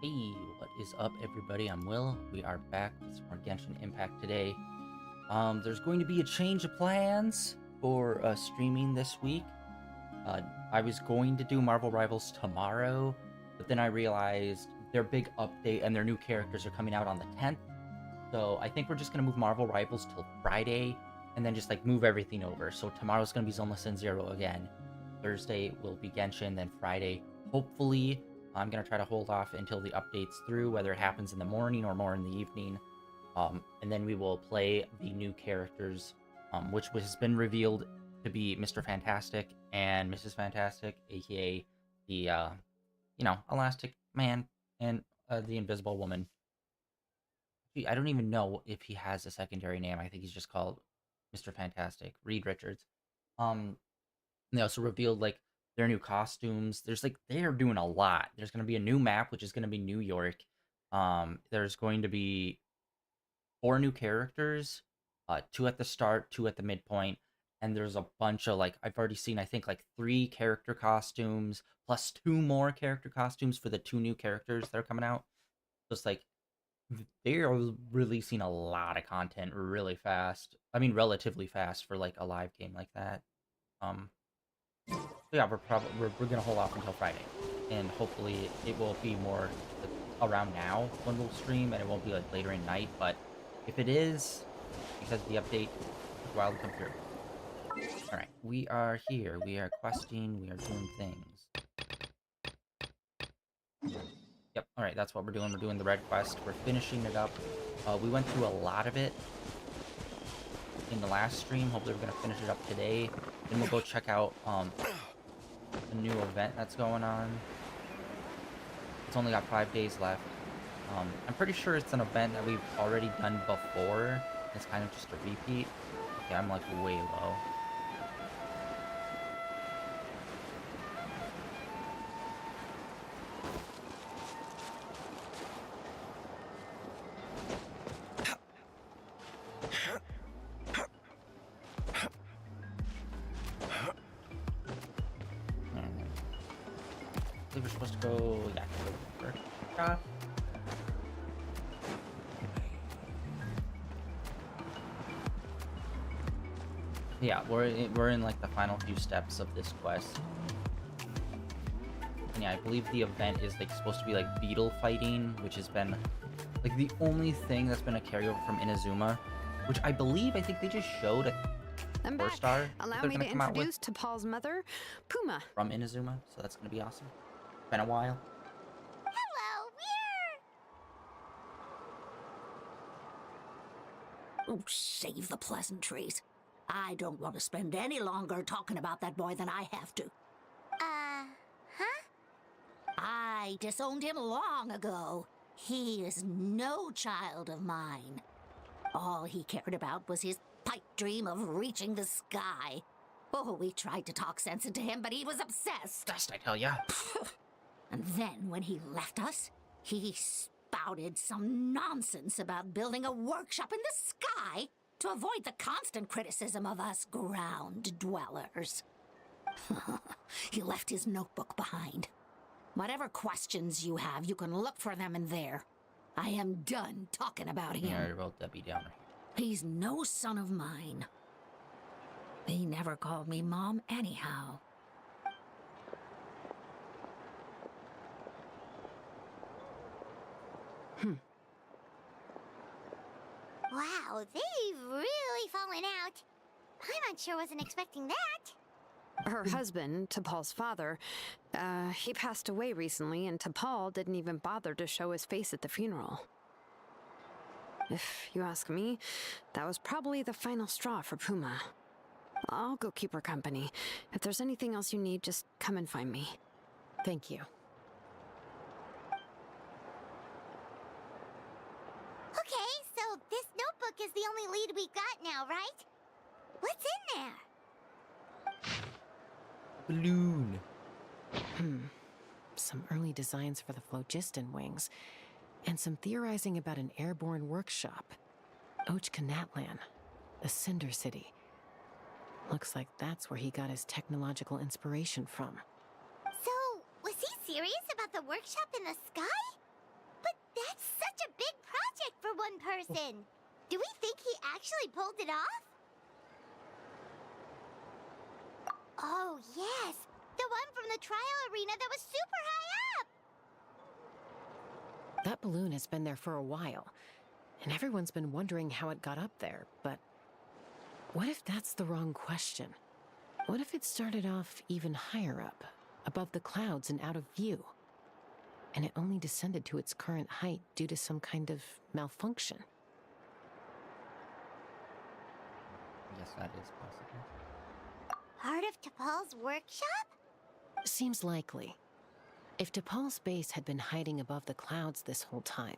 Hey, what is up, everybody? I'm Will. We are back with some more Genshin Impact today. There's going to be a change of plans for streaming this week. Uh, I was going to do Marvel Rivals tomorrow, but then I realized their big update and their new characters are coming out on the 10th. So I think we're just gonna move Marvel Rivals till Friday, and then just like move everything over. So tomorrow's gonna be Zoneless and Zero again. Thursday will be Genshin, then Friday, hopefully. I'm gonna try to hold off until the update's through, whether it happens in the morning or more in the evening. And then we will play the new characters, which has been revealed to be Mr. Fantastic and Mrs. Fantastic, aka the Elastic Man and the Invisible Woman. I don't even know if he has a secondary name. I think he's just called Mr. Fantastic, Reed Richards. Um, they also revealed like their new costumes. They're doing a lot. There's gonna be a new map, which is gonna be New York. There's going to be 4 new characters, 2 at the start, 2 at the midpoint, and there's a bunch of like I've already seen I think like 3 character costumes plus 2 more character costumes for the 2 new characters that are coming out. So it's like they are releasing a lot of content really fast. I mean, relatively fast for like a live game like that. Um, so yeah, we're gonna hold off until Friday, and hopefully it will be more around now when we'll stream, and it won't be like later in night. But if it is, because the update took a while to come through. All right, we are here. We are questing. We are doing things. Yep. All right, that's what we're doing. We're doing the red quest. We're finishing it up. We went through a lot of it in the last stream. Hopefully, we're gonna finish it up today. Then we'll go check out a new event that's going on. It's only got 5 days left. I'm pretty sure it's an event that we've already done before. It's kind of just a repeat. Okay, I'm like way low. I believe we're supposed to go, yeah, first shot. Yeah, we're in like the final few steps of this quest. And yeah, I believe the event is like supposed to be like beetle fighting, which has been like the only thing that's been a carryover from Inazuma, which I think they just showed a I'm 4-star back. that Allow they're me gonna to come out with introduce to Paul's mother, Puma. from Inazuma, so that's gonna be awesome. Been a while. Hello, we're... Oh, save the pleasantries. I don't want to spend any longer talking about that boy than I have to. Huh? I disowned him long ago. He is no child of mine. All he cared about was his pipe dream of reaching the sky. Oh, we tried to talk sense into him, but he was obsessed. Best, I tell ya. And then when he left us, he spouted some nonsense about building a workshop in the sky to avoid the constant criticism of us ground dwellers. He left his notebook behind. Whatever questions you have, you can look for them in there. I am done talking about him. Yeah, I wrote Debbie down. He's no son of mine. He never called me Mom anyhow. Wow, they've really fallen out. I'm sure wasn't expecting that. Her husband, T'Pol's father, he passed away recently, and T'Pol didn't even bother to show his face at the funeral. If you ask me, that was probably the final straw for Puma. I'll go keep her company. If there's anything else you need, just come and find me. Thank you. Okay, so this notebook is the only lead we got now, right? What's in there? Balloon. Some early designs for the phlogiston wings, and some theorizing about an airborne workshop. Ochkanatlan, the Cinder City. Looks like that's where he got his technological inspiration from. So, was he serious about the workshop in the sky? for one person. Do we think he actually pulled it off? Oh, yes. The one from the trial arena that was super high up. That balloon has been there for a while, and everyone's been wondering how it got up there, but what if that's the wrong question? What if it started off even higher up, above the clouds and out of view, and it only descended to its current height due to some kind of malfunction? Yes, that is possible. Part of T'Pol's workshop? Seems likely. If T'Pol's base had been hiding above the clouds this whole time,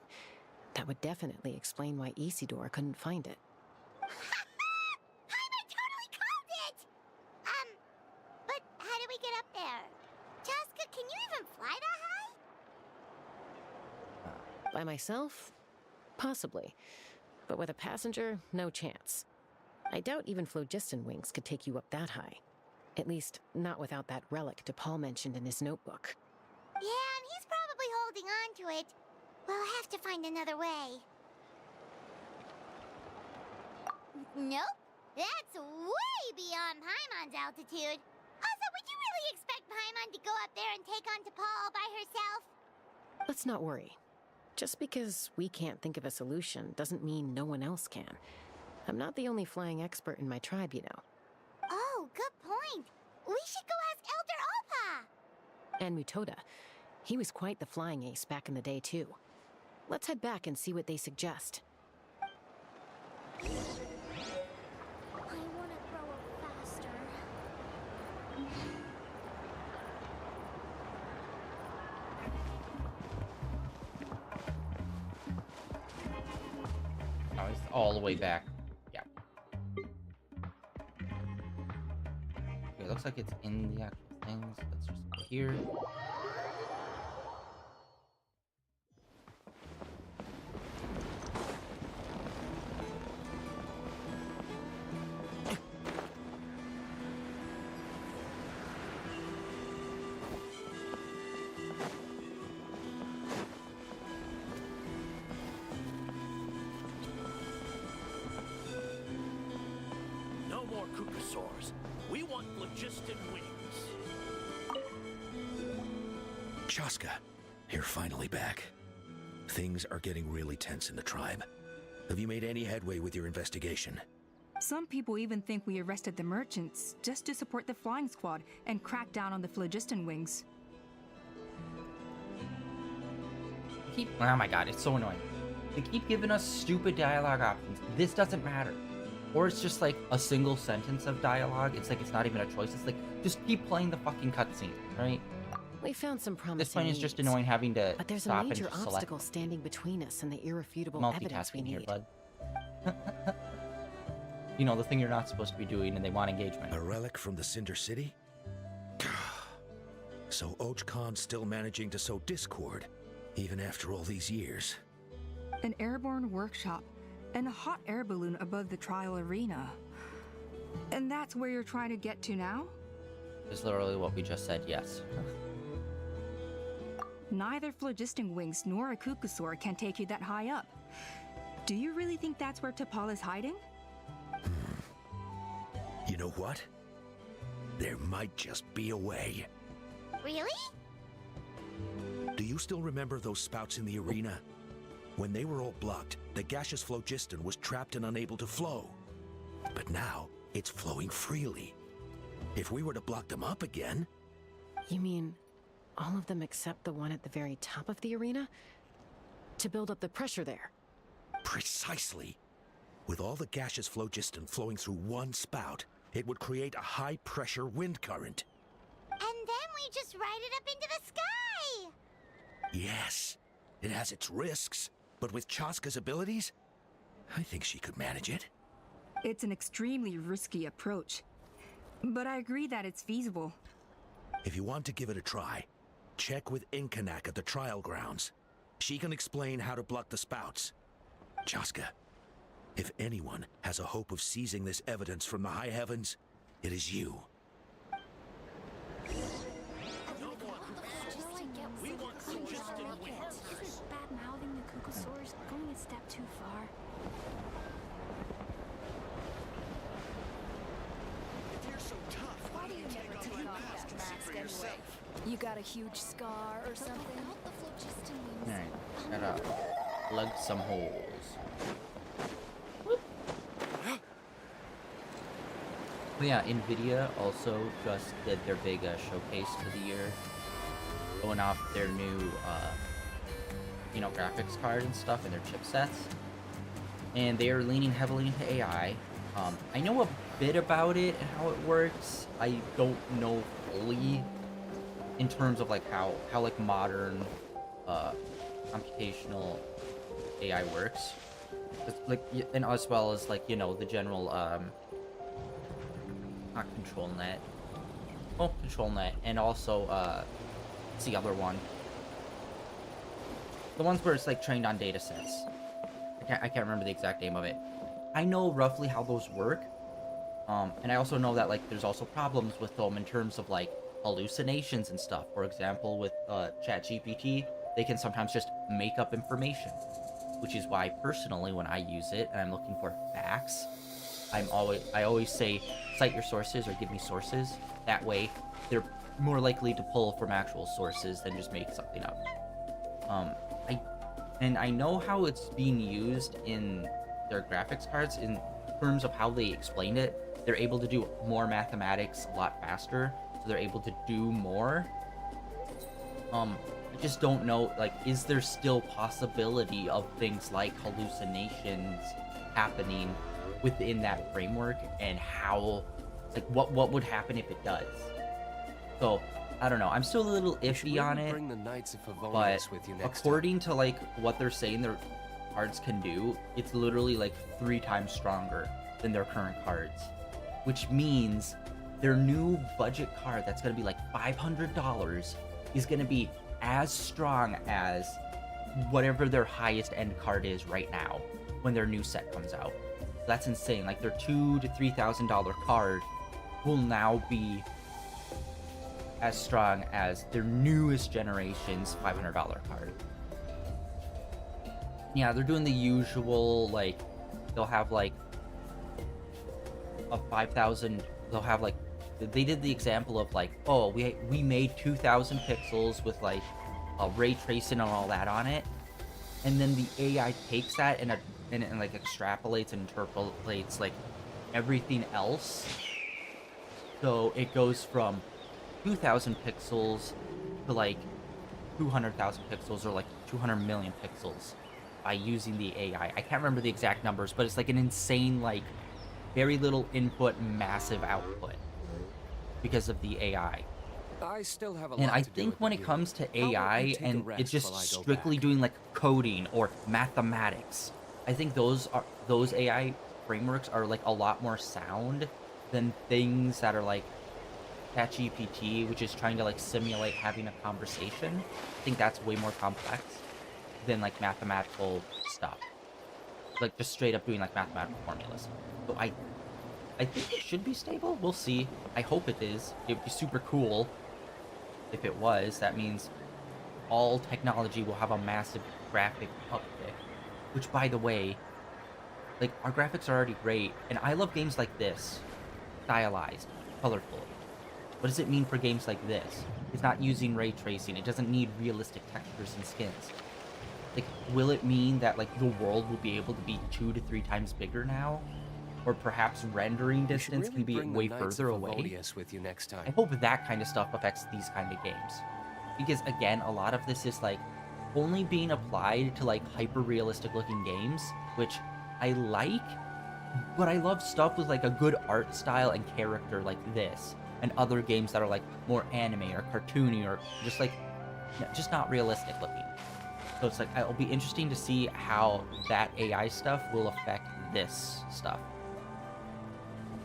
that would definitely explain why Isidore couldn't find it. Jaime totally called it! But how do we get up there? Chaska, can you even fly that high? By myself? Possibly. But with a passenger, no chance. I doubt even phlogiston wings could take you up that high. At least, not without that relic T'Pol mentioned in his notebook. Yeah, and he's probably holding on to it. We'll have to find another way. Nope. That's way beyond Paimon's altitude. Also, would you really expect Paimon to go up there and take on T'Pol all by herself? Let's not worry. Just because we can't think of a solution doesn't mean no one else can. I'm not the only flying expert in my tribe, you know. Oh, good point. We should go ask Elder Opa. And Mutoda. He was quite the flying ace back in the day, too. Let's head back and see what they suggest. I want to grow up faster. Oh, it's all the way back. Yeah. Okay, it looks like it's in the actual things. Let's just go here. No more Kukasaurs. We want phlogiston wings. Chaska, you're finally back. Things are getting really tense in the tribe. Have you made any headway with your investigation? Some people even think we arrested the merchants just to support the flying squad and crack down on the phlogiston wings. Oh my god, it's so annoying. They keep giving us stupid dialogue options. This doesn't matter. Or it's just like a single sentence of dialogue. It's like it's not even a choice. It's like, just keep playing the fucking cutscene, right? We found some promising This point is just leads, annoying having to but there's a stop and major just select. obstacle standing between us and the irrefutable evidence we Multitasking here, need. bud. You know, the thing you're not supposed to be doing, and they want engagement. A relic from the Cinder City? So Och Khan's still managing to sow discord, even after all these years. An airborne workshop and a hot air balloon above the trial arena. And that's where you're trying to get to now? Is literally what we just said, yes. Neither phlogiston wings nor a Kukasaur can take you that high up. Do you really think that's where T'Pol is hiding? You know what? There might just be a way. Really? Do you still remember those spouts in the arena? When they were all blocked, the gaseous phlogiston was trapped and unable to flow. But now, it's flowing freely. If we were to block them up again... You mean all of them except the one at the very top of the arena? To build up the pressure there? Precisely. With all the gaseous phlogiston flowing through one spout, it would create a high-pressure wind current. And then we just ride it up into the sky! Yes, it has its risks, but with Chaska's abilities, I think she could manage it. It's an extremely risky approach. But I agree that it's feasible. If you want to give it a try, check with Inkanak at the trial grounds. She can explain how to block the spouts. Chaska, if anyone has a hope of seizing this evidence from the high heavens, it is you. No more Kukasaurs. We want phlogiston wings. Isn't bad-mouthing the Kukasaurs going a step too far? ask anyway. You got a huge scar or something? Alright, gotta plug some holes. But yeah, Nvidia also just did their big showcase for the year, showing off their new, graphics card and stuff and their chipsets. And they are leaning heavily into AI. I know a bit about it and how it works. I don't know fully in terms of like how like modern computational AI works. It's like, and as well as like, the general not control net. Oh, control net, and also what's the other one? The ones where it's like trained on data sets. I can't remember the exact name of it. I know roughly how those work. And I also know that like there's also problems with them in terms of like hallucinations and stuff. For example, with ChatGPT, they can sometimes just make up information, which is why personally when I use it and I'm looking for facts, I always say cite your sources or give me sources. That way, they're more likely to pull from actual sources than just make something up. I know how it's being used in their graphics cards in terms of how they explained it. They're able to do more mathematics a lot faster, so they're able to do more. I just don't know, like, is there still possibility of things like hallucinations happening within that framework, and how, like, what would happen if it does? So I don't know. I'm still a little iffy on it, but according to like what they're saying their cards can do, it's literally like 3 times stronger than their current cards, which means their new budget card that's going to be like $500 is going to be as strong as whatever their highest end card is right now when their new set comes out. That's insane. Like their $2,000 to $3,000 card will now be as strong as their newest generation's $500 card. Yeah, they're doing the usual, like, they'll have like a 5,000, they'll have like, they did the example of like, oh, we made 2,000 pixels with like ray tracing and all that on it, and then the AI takes that and like extrapolates and interpolates like everything else, so it goes from 2,000 pixels to like 200,000 pixels or like 200 million pixels by using the AI. I can't remember the exact numbers, but it's like an insane, like, very little input, massive output because of the AI. I still have a And lot I to do think with when the it comes to AI take a and rest it's just while I go strictly back? doing like coding or mathematics, I think those AI frameworks are like a lot more sound than things that are like ChatGPT, which is trying to like simulate having a conversation. I think that's way more complex than like mathematical stuff, like just straight up doing like mathematical formulas. So I think it should be stable. We'll see. I hope it is. It would be super cool if it was. That means all technology will have a massive graphic uptick, which, by the way, like, our graphics are already great, and I love games like this, stylized, colorful. What does it mean for games like this? It's not using ray tracing. It doesn't need realistic textures and skins. Like, will it mean that, like, the world will be able to be 2 to 3 times bigger now? Or perhaps rendering distance can be way further away? With you next time. I hope that kind of stuff affects these kind of games. Because, again, a lot of this is, like, only being applied to, like, hyper-realistic looking games, which I like, but I love stuff with, like, a good art style and character like this, and other games that are, like, more anime or cartoony or just, like, just not realistic looking. So it's, like, it'll be interesting to see how that AI stuff will affect this stuff.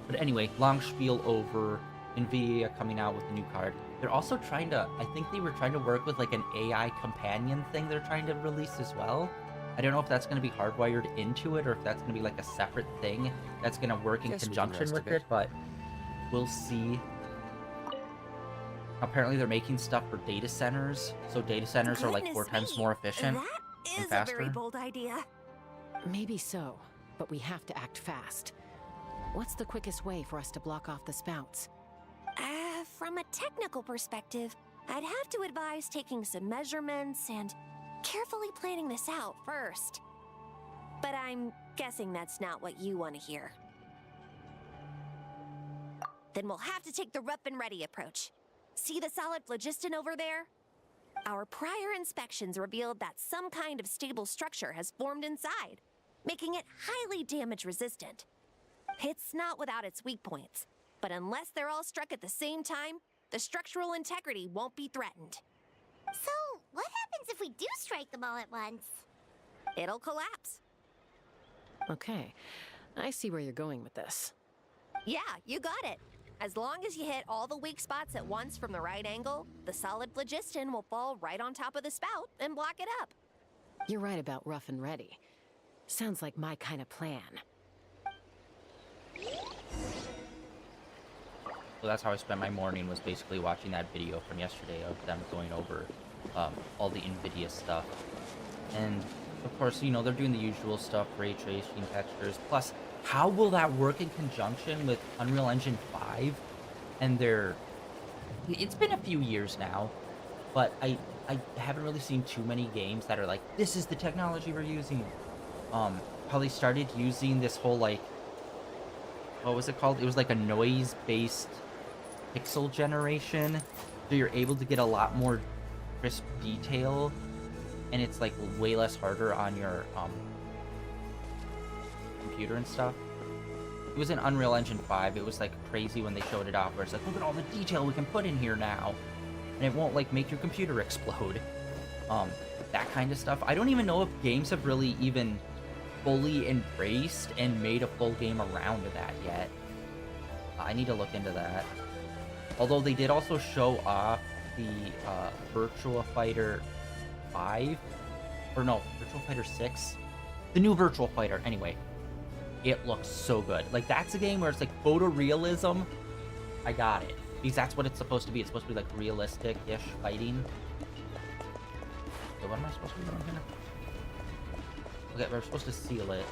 But anyway, long spiel over. Nvidia coming out with a new card. They're also trying to, I think they were trying to work with like an AI companion thing they're trying to release as well. I don't know if that's going to be hardwired into it or if that's going to be like a separate thing that's going to work in conjunction with it, but we'll see. Apparently they're making stuff for data centers, so data centers are like 4 times more efficient and faster. That is a very bold idea. Maybe so, but we have to act fast. What's the quickest way for us to block off the spouts? from a technical perspective, I'd have to advise taking some measurements and carefully planning this out first. But I'm guessing that's not what you want to hear. Then we'll have to take the rough and ready approach. See the solid phlogiston over there? Our prior inspections revealed that some kind of stable structure has formed inside, making it highly damage resistant. It's not without its weak points, but unless they're all struck at the same time, the structural integrity won't be threatened. So, what happens if we do strike them all at once? It'll collapse. Okay, I see where you're going with this. Yeah, you got it. As long as you hit all the weak spots at once from the right angle, the solid phlogiston will fall right on top of the spout and block it up. You're right about rough and ready. Sounds like my kind of plan. So that's how I spent my morning, was basically watching that video from yesterday of them going over all the NVIDIA stuff. And of course, you know, they're doing the usual stuff, ray tracing, textures. Plus, how will that work in conjunction with Unreal Engine 5 and their... It's been a few years now, but I haven't really seen too many games that are like, this is the technology we're using. How they started using this whole, like, what was it called? It was like a noise-based pixel generation, so you're able to get a lot more crisp detail, and it's like way less harder on your computer and stuff. It was in Unreal Engine 5. It was like crazy when they showed it off, where it's like, look at all the detail we can put in here now, and it won't like make your computer explode. That kind of stuff. I don't even know if games have really even fully embraced and made a full game around that yet. I need to look into that. Although they did also show off the Virtua Fighter 5, or no, Virtua Fighter 6, the new Virtua Fighter. Anyway, it looks so good. Like, that's a game where it's like photorealism. I got it, because that's what it's supposed to be. It's supposed to be like realistic-ish fighting. So what am I supposed to be doing here? Okay, we're supposed to seal it.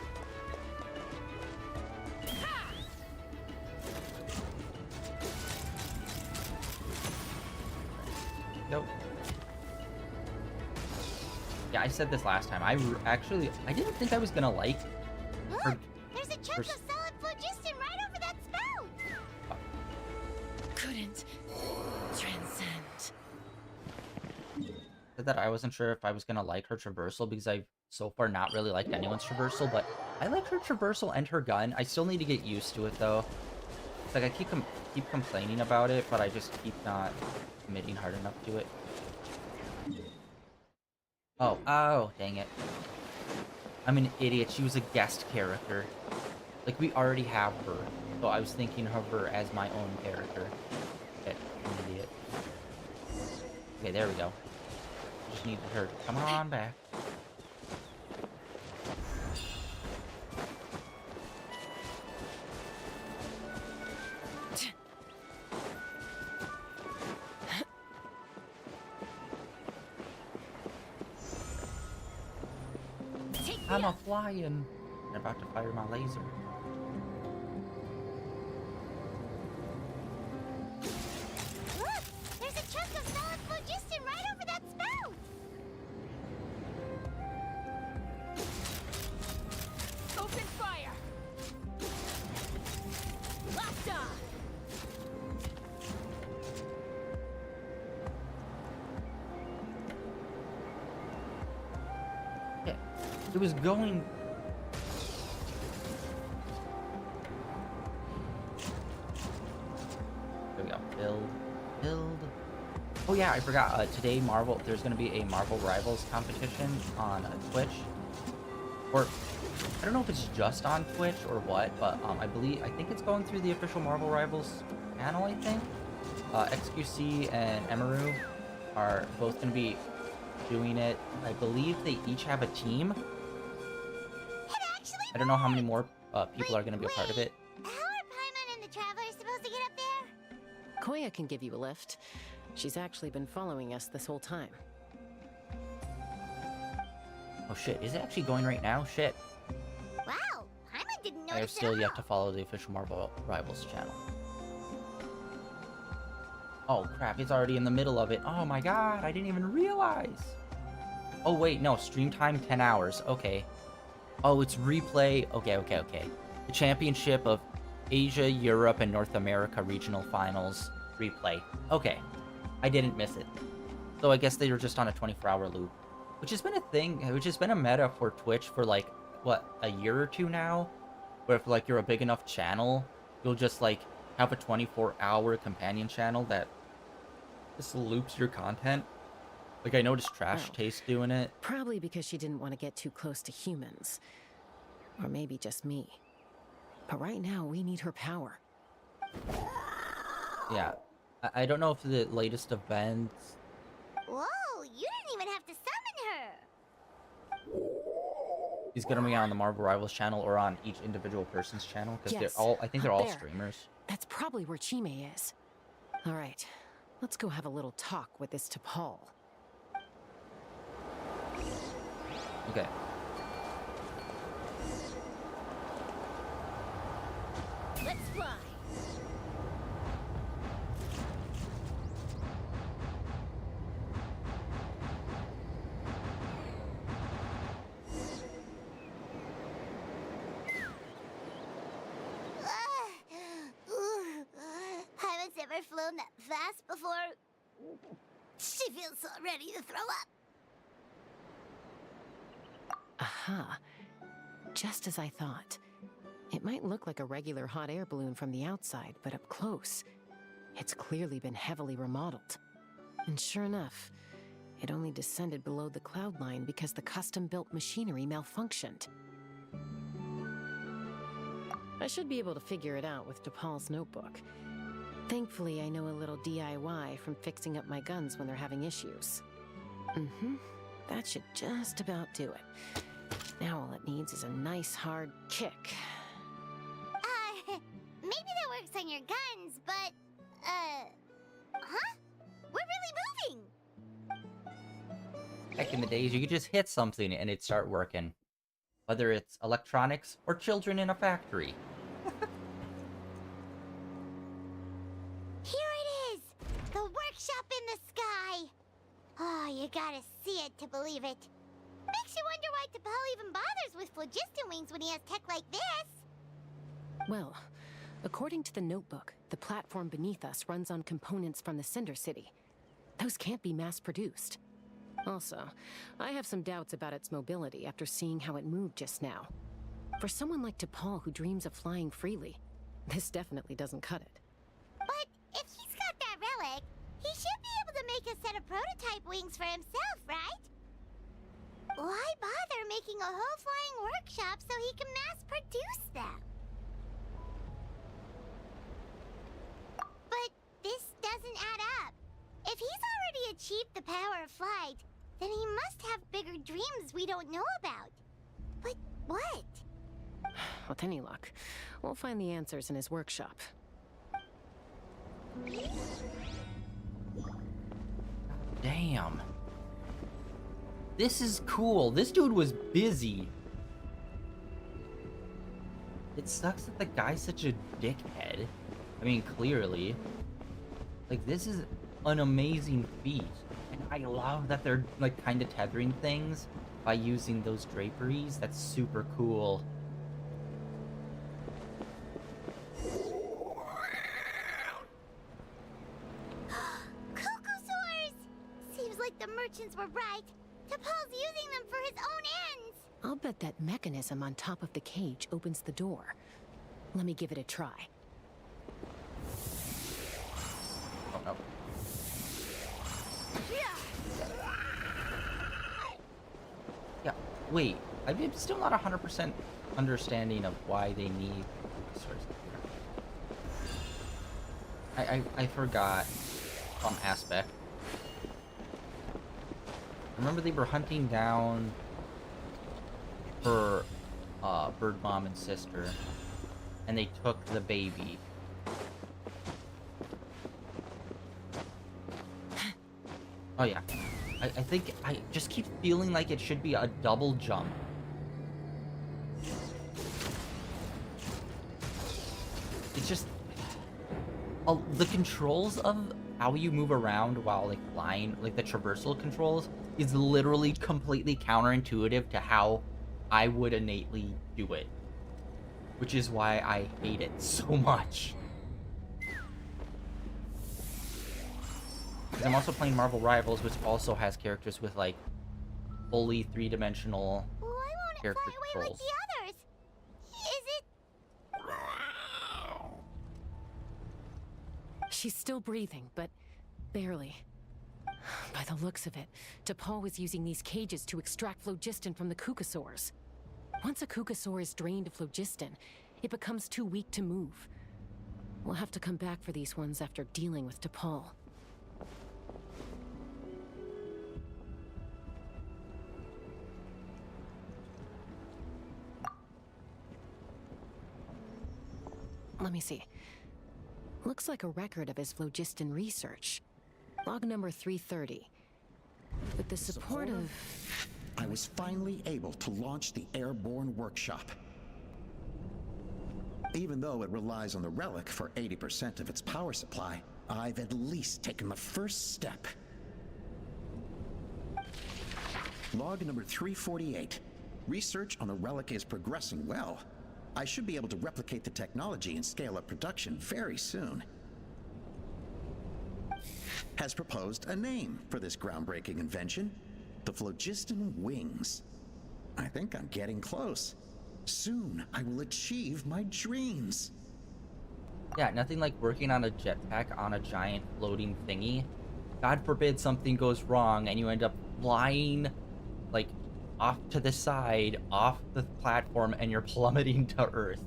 Nope. Yeah, I said this last time. I didn't think I was gonna like her. There's a chunk of solid phlogiston right over that spout! Couldn't transcend. Said that I wasn't sure if I was gonna like her traversal, because I've so far not really liked anyone's traversal, but I like her traversal and her gun. I still need to get used to it though. It's like I keep complaining about it, but I just keep not committing hard enough to it. Oh, dang it. I'm an idiot. She was a guest character. Like, we already have her, so I was thinking of her as my own character. Okay, I'm an idiot. Okay, there we go. Just need her to come on back. I'm a flying. They're about to fire my laser. Look! There's a chunk of solid phlogiston right over that spout! Open fire! Locked on! Yeah, it was going. There we go. Build. Oh yeah, I forgot. Today, there's going to be a Marvel Rivals competition on Twitch. Or, I don't know if it's just on Twitch or what, but I think it's going through the official Marvel Rivals channel, I think. XQC and Emaru are both going to be doing it. I believe they each have a team. I don't know how many more people are going to be a part of it. How are Paimon and the Travelers supposed to get up there? Koya can give you a lift. She's actually been following us this whole time. Oh shit, is it actually going right now? Shit. Wow, Paimon didn't notice I have at still all. yet to follow the official Marvel Rivals channel. Oh crap, it's already in the middle of it. Oh my god, I didn't even realize. Oh wait, no, stream time 10 hours. Okay. Oh, it's replay. Okay. The championship of Asia, Europe, and North America regional finals replay. Okay. I didn't miss it. So I guess they were just on a 24-hour loop. Which has been a thing, which has been a meta for Twitch for like, what, a year or two now? Where if like you're a big enough channel, you'll just like have a 24-hour companion channel that just loops your content. Like I noticed Trash Well, Taste doing it. Probably because she didn't want to get too close to humans. Or maybe just me. But right now, we need her power. Yeah. I don't know if the latest events... Whoa, you didn't even have to summon her. He's gonna be on the Marvel Rivals channel or on each individual person's channel because Yes, they're all, I think they're up all there. streamers. That's probably where Chime is. All right, let's go have a little talk with this T'Pol. Okay. Let's fly. Haven't ever flown that fast before. She feels so ready to throw up. Aha. Just as I thought. It might look like a regular hot air balloon from the outside, but up close, it's clearly been heavily remodeled. And sure enough, it only descended below the cloud line because the custom-built machinery malfunctioned. I should be able to figure it out with T'Pol's notebook. Thankfully, I know a little DIY from fixing up my guns when they're having issues. That should just about do it. Now all it needs is a nice hard kick. Maybe that works on your guns, but, huh? We're really moving! Back in the days, you could just hit something and it'd start working. Whether it's electronics or children in a factory. Here it is! The workshop in the sky! Oh, you gotta see it to believe it. Makes you wonder why T'Pol even bothers with phlogiston wings when he has tech like this. Well, according to the notebook, the platform beneath us runs on components from the Cinder City. Those can't be mass-produced. Also, I have some doubts about its mobility after seeing how it moved just now. For someone like T'Pol who dreams of flying freely, this definitely doesn't cut it. But if he's got that relic, he should be able to make a set of prototype wings for himself, right? Why bother making a whole flying workshop so he can mass-produce them? But this doesn't add up. If he's already achieved the power of flight, then he must have bigger dreams we don't know about. But what? With any luck, we'll find the answers in his workshop. Damn. This is cool. This dude was busy. It sucks that the guy's such a dickhead. I mean, clearly. Like, this is an amazing feat. And I love that they're, like, kind of tethering things by using those draperies. That's super cool. Cocosaurs! Seems like the merchants were right. T'Pol's using them for his own ends. I'll bet that mechanism on top of the cage opens the door. Let me give it a try. Oh, no. Yeah, wait. I'm still not 100% understanding of why they need... I forgot some aspect. Remember they were hunting down her bird mom and sister, and they took the baby. Oh yeah. I think I just keep feeling like it should be a double jump. It's just... the controls of how you move around while like flying, like the traversal controls, is literally completely counterintuitive to how I would innately do it, which is why I hate it so much. Because I'm also playing Marvel Rivals, which also has characters with like fully three-dimensional Why won't it character fly away like controls. the others? Is it... She's still breathing, but barely. By the looks of it, T'Pol was using these cages to extract phlogiston from the Kukasaurs. Once a Kukasaur is drained of phlogiston, it becomes too weak to move. We'll have to come back for these ones after dealing with T'Pol. Let me see. Looks like a record of his phlogiston research. Log number 330. With the support of... I was finally able to launch the airborne workshop. Even though it relies on the relic for 80% of its power supply, I've at least taken the first step. Log number 348. Research on the relic is progressing well. I should be able to replicate the technology and scale up production very soon. Has proposed a name for this groundbreaking invention: the phlogiston wings. I think I'm getting close. Soon I will achieve my dreams. Yeah, nothing like working on a jetpack on a giant floating thingy. God forbid something goes wrong and you end up flying like off to the side, off the platform, and you're plummeting to Earth.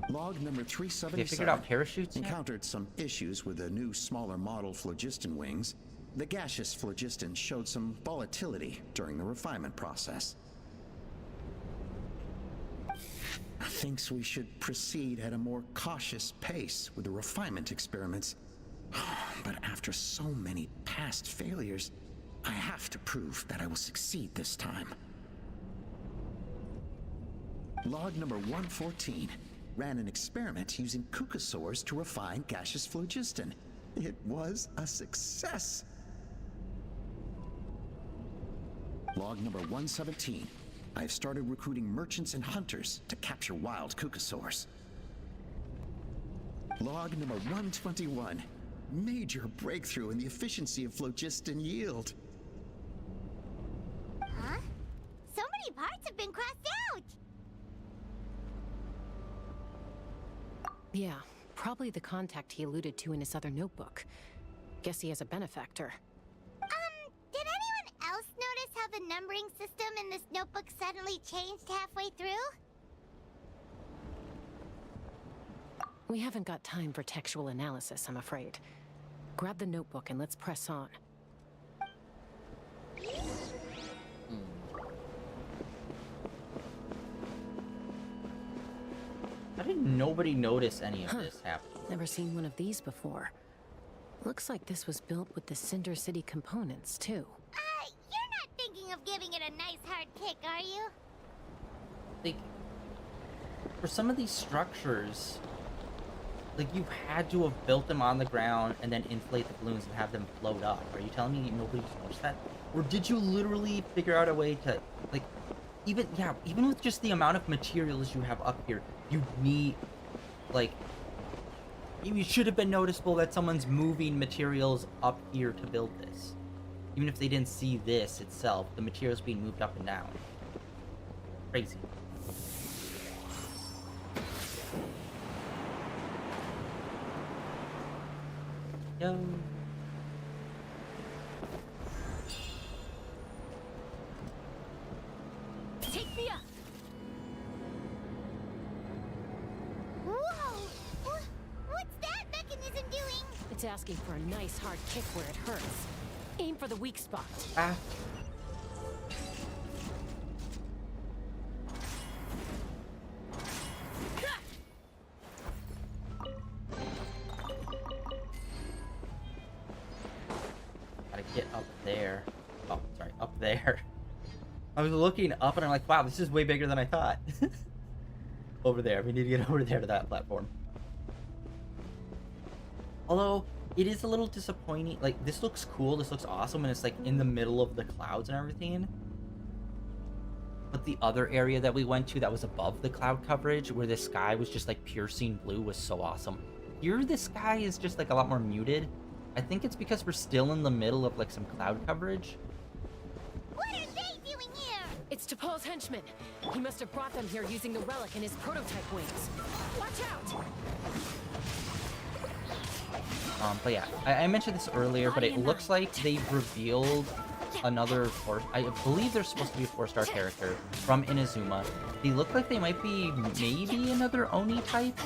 Log number 377. They figured out parachutes yet? Encountered some issues with the new smaller model phlogiston wings. The gaseous phlogiston showed some volatility during the refinement process. Thinks we should proceed at a more cautious pace with the refinement experiments. But after so many past failures, I have to prove that I will succeed this time. Log number 114. Ran an experiment using Kukasaurs to refine gaseous phlogiston. It was a success. Log number 117. I've started recruiting merchants and hunters to capture wild Kukasaurs. Log number 121. Major breakthrough in the efficiency of phlogiston yield. Huh? So many parts have been crossed out! Yeah, probably the contact he alluded to in his other notebook. Guess he has a benefactor. Did anyone else notice how the numbering system in this notebook suddenly changed halfway through? We haven't got time for textual analysis, I'm afraid. Grab the notebook and let's press on. How did nobody notice any of this happen? Never seen one of these before. Looks like this was built with the Cinder City components, too. You're not thinking of giving it a nice hard kick, are you? Like, for some of these structures, like, you had to have built them on the ground and then inflate the balloons and have them float up. Are you telling me nobody's noticed that? Or did you literally figure out a way to, like, even with just the amount of materials you have up here, you need, like, it should have been noticeable that someone's moving materials up here to build this. Even if they didn't see this itself, the materials being moved up and down. Crazy. Yo. Take me up! Whoa! What's that mechanism doing? It's asking for a nice hard kick where it hurts. Aim for the weak spot. Ah. Gotta get up there. Oh, sorry, up there. I was looking up and I'm like, wow, this is way bigger than I thought. Over there. We need to get over there to that platform. Although, it is a little disappointing. Like, this looks cool, this looks awesome, and it's like in the middle of the clouds and everything. But the other area that we went to that was above the cloud coverage, where the sky was just like piercing blue, was so awesome. Here, the sky is just like a lot more muted. I think it's because we're still in the middle of like some cloud coverage. What are they doing here? It's T'Pol's henchman. He must have brought them here using the relic in his prototype wings. Watch out! But yeah, I mentioned this earlier, but it looks like they've revealed another I believe there's supposed to be a 4-star character from Inazuma. They look like they might be maybe another Oni type.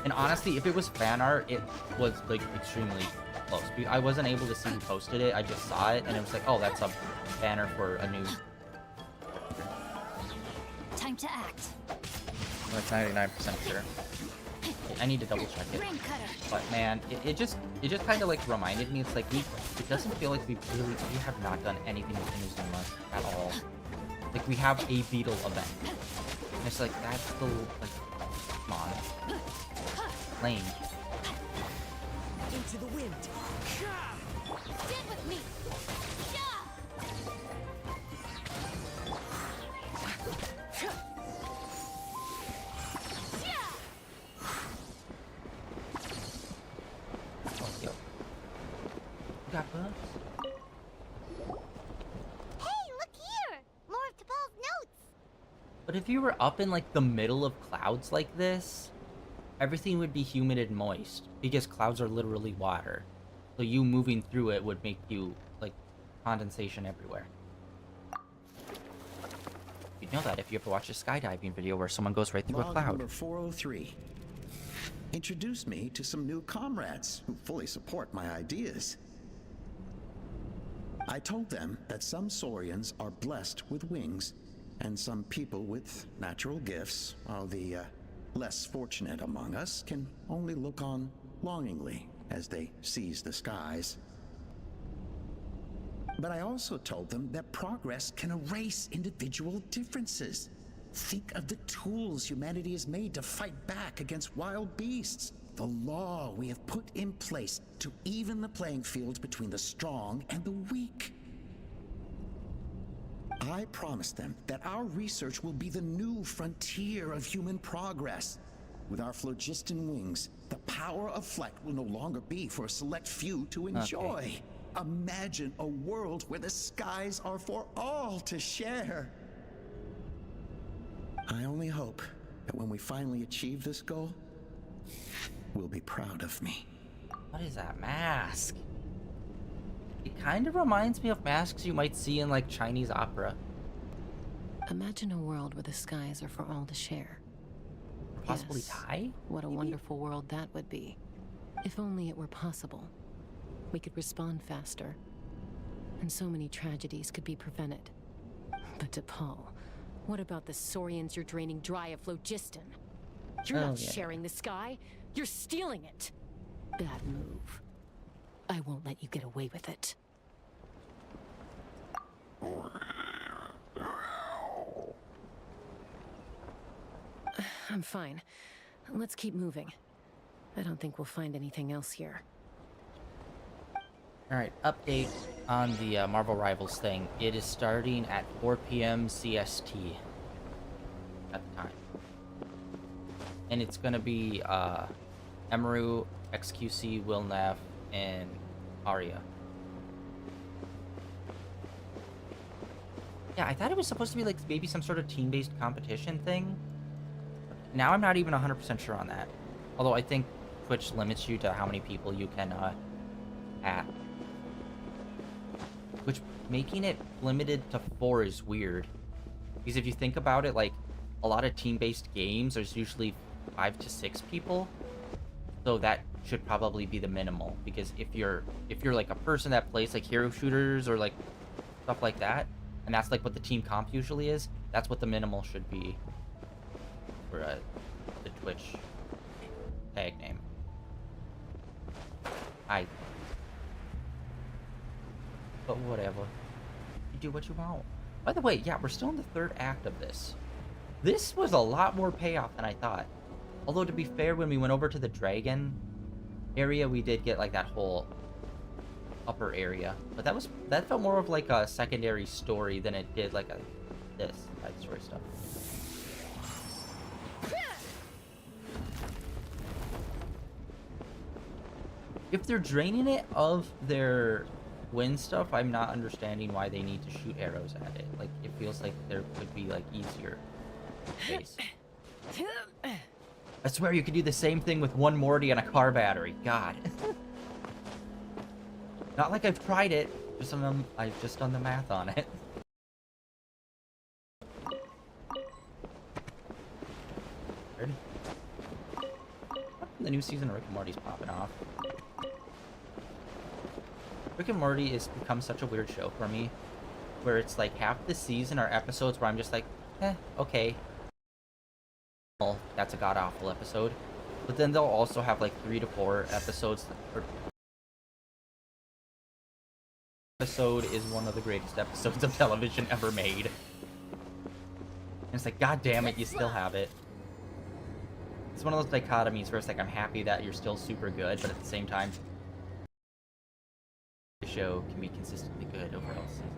And honestly, if it was fan art, it was like extremely close. I wasn't able to see who posted it. I just saw it, and it was like, oh, that's a banner for a new. Time to act. Well, it's 99% sure. I need to double check it. Ring cutter. But man, it just kind of like reminded me. It's like it doesn't feel like we have not done anything with Inazuma at all. Like, we have a beetle event. And it's like, that's the like, come on. Lame. Into the wind. Stand with me. Oh, yo. You got bugs? Hey, look here! More of T'Pol's notes! But if you were up in like the middle of clouds like this, everything would be humid and moist because clouds are literally water. So you moving through it would make you like condensation everywhere. You'd know that if you ever watch a skydiving video where someone goes right through a Log cloud. number 403. Introduce me to some new comrades who fully support my ideas. I told them that some Saurians are blessed with wings, and some people with natural gifts, while the less fortunate among us can only look on longingly as they seize the skies. But I also told them that progress can erase individual differences. Think of the tools humanity has made to fight back against wild beasts. The law we have put in place to even the playing field between the strong and the weak. I promised them that our research will be the new frontier of human progress. With our phlogiston wings, the power of flight will no longer be for a select few to enjoy. Okay. Imagine a world where the skies are for all to share. I only hope that when we finally achieve this goal, will be proud of me. What is that mask? It kind of reminds me of masks you might see in like Chinese opera. Imagine a world where the skies are for all to share. Or possibly Yes. Thai? What a maybe? wonderful world that would be. If only it were possible. We could respond faster. And so many tragedies could be prevented. But T'Pol, what about the Saurians you're draining dry of phlogiston? You're Oh, not yeah. sharing the sky. You're stealing it. Bad move. I won't let you get away with it. I'm fine. Let's keep moving. I don't think we'll find anything else here. Alright, update on the Marvel Rivals thing. It is starting at 4 p.m. CST at the time. And it's gonna be Emeru, XQC, Wilnaf, and Arya. Yeah, I thought it was supposed to be like maybe some sort of team-based competition thing. Now I'm not even 100% sure on that. Although I think Twitch limits you to how many people you can add. Which, making it limited to 4 is weird. Because if you think about it, like, a lot of team-based games, there's usually 5 to 6 people. So that should probably be the minimal. Because if you're like a person that plays like hero shooters or like stuff like that, and that's like what the team comp usually is, that's what the minimal should be for the Twitch tag name. But whatever. You do what you want. By the way, yeah, we're still in the 3rd act of this. This was a lot more payoff than I thought. Although, to be fair, when we went over to the dragon, area, we did get like that whole upper area, but that felt more of like a secondary story than it did like this side story stuff. If they're draining it of their wind stuff, I'm not understanding why they need to shoot arrows at it. Like, it feels like there could be like easier ways. I swear you could do the same thing with one Morty and a car battery. God. Not like I've tried it. I've just done the math on it. Weird. The new season of Rick and Morty's popping off. Rick and Morty has become such a weird show for me, where it's like half the season are episodes where I'm just like, okay. Well, that's a god-awful episode. But then they'll also have like 3 to 4 episodes episode is one of the greatest episodes of television ever made. And it's like, god damn it, you still have it. It's one of those dichotomies where it's like, I'm happy that you're still super good, but at the same time, the show can be consistently good overall season.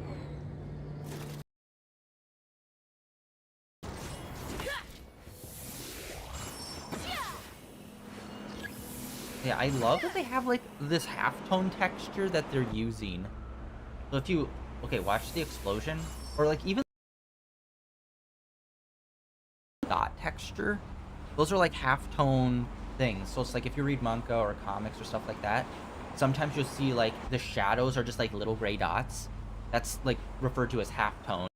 Yeah, I love that they have like this halftone texture that they're using. So if you, okay, watch the explosion, or like even dot texture, those are like halftone things. So it's like if you read manga or comics or stuff like that, sometimes you'll see like the shadows are just like little gray dots. That's like referred to as halftone.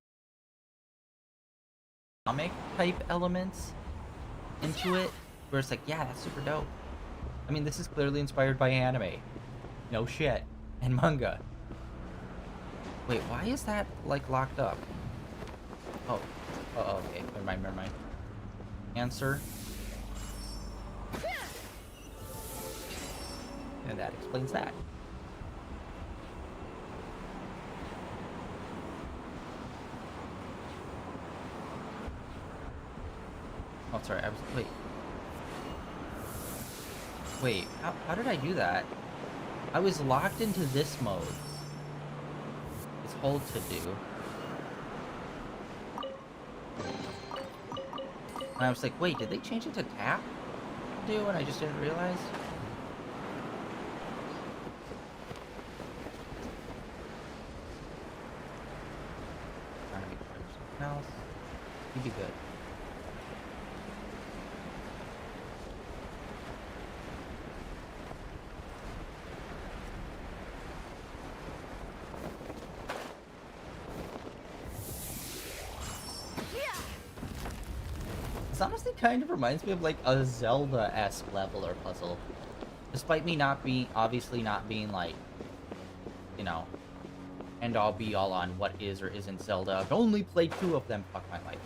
Comic type elements into it, where it's like, yeah, that's super dope. I mean, this is clearly inspired by anime. No shit. And manga. Wait, why is that, like, locked up? Oh. Oh, okay. Never mind. Answer. And that explains that. Oh, sorry. Wait, how did I do that? I was locked into this mode. It's hold to do. And I was like, wait, did they change it to tap to do and I just didn't realize? Trying to make sure there's something else. You'd be good. Honestly kind of reminds me of like a Zelda-esque level or puzzle. Despite me obviously not being like, you know, end all be all on what is or isn't Zelda. I've only played 2 of them, fuck my life.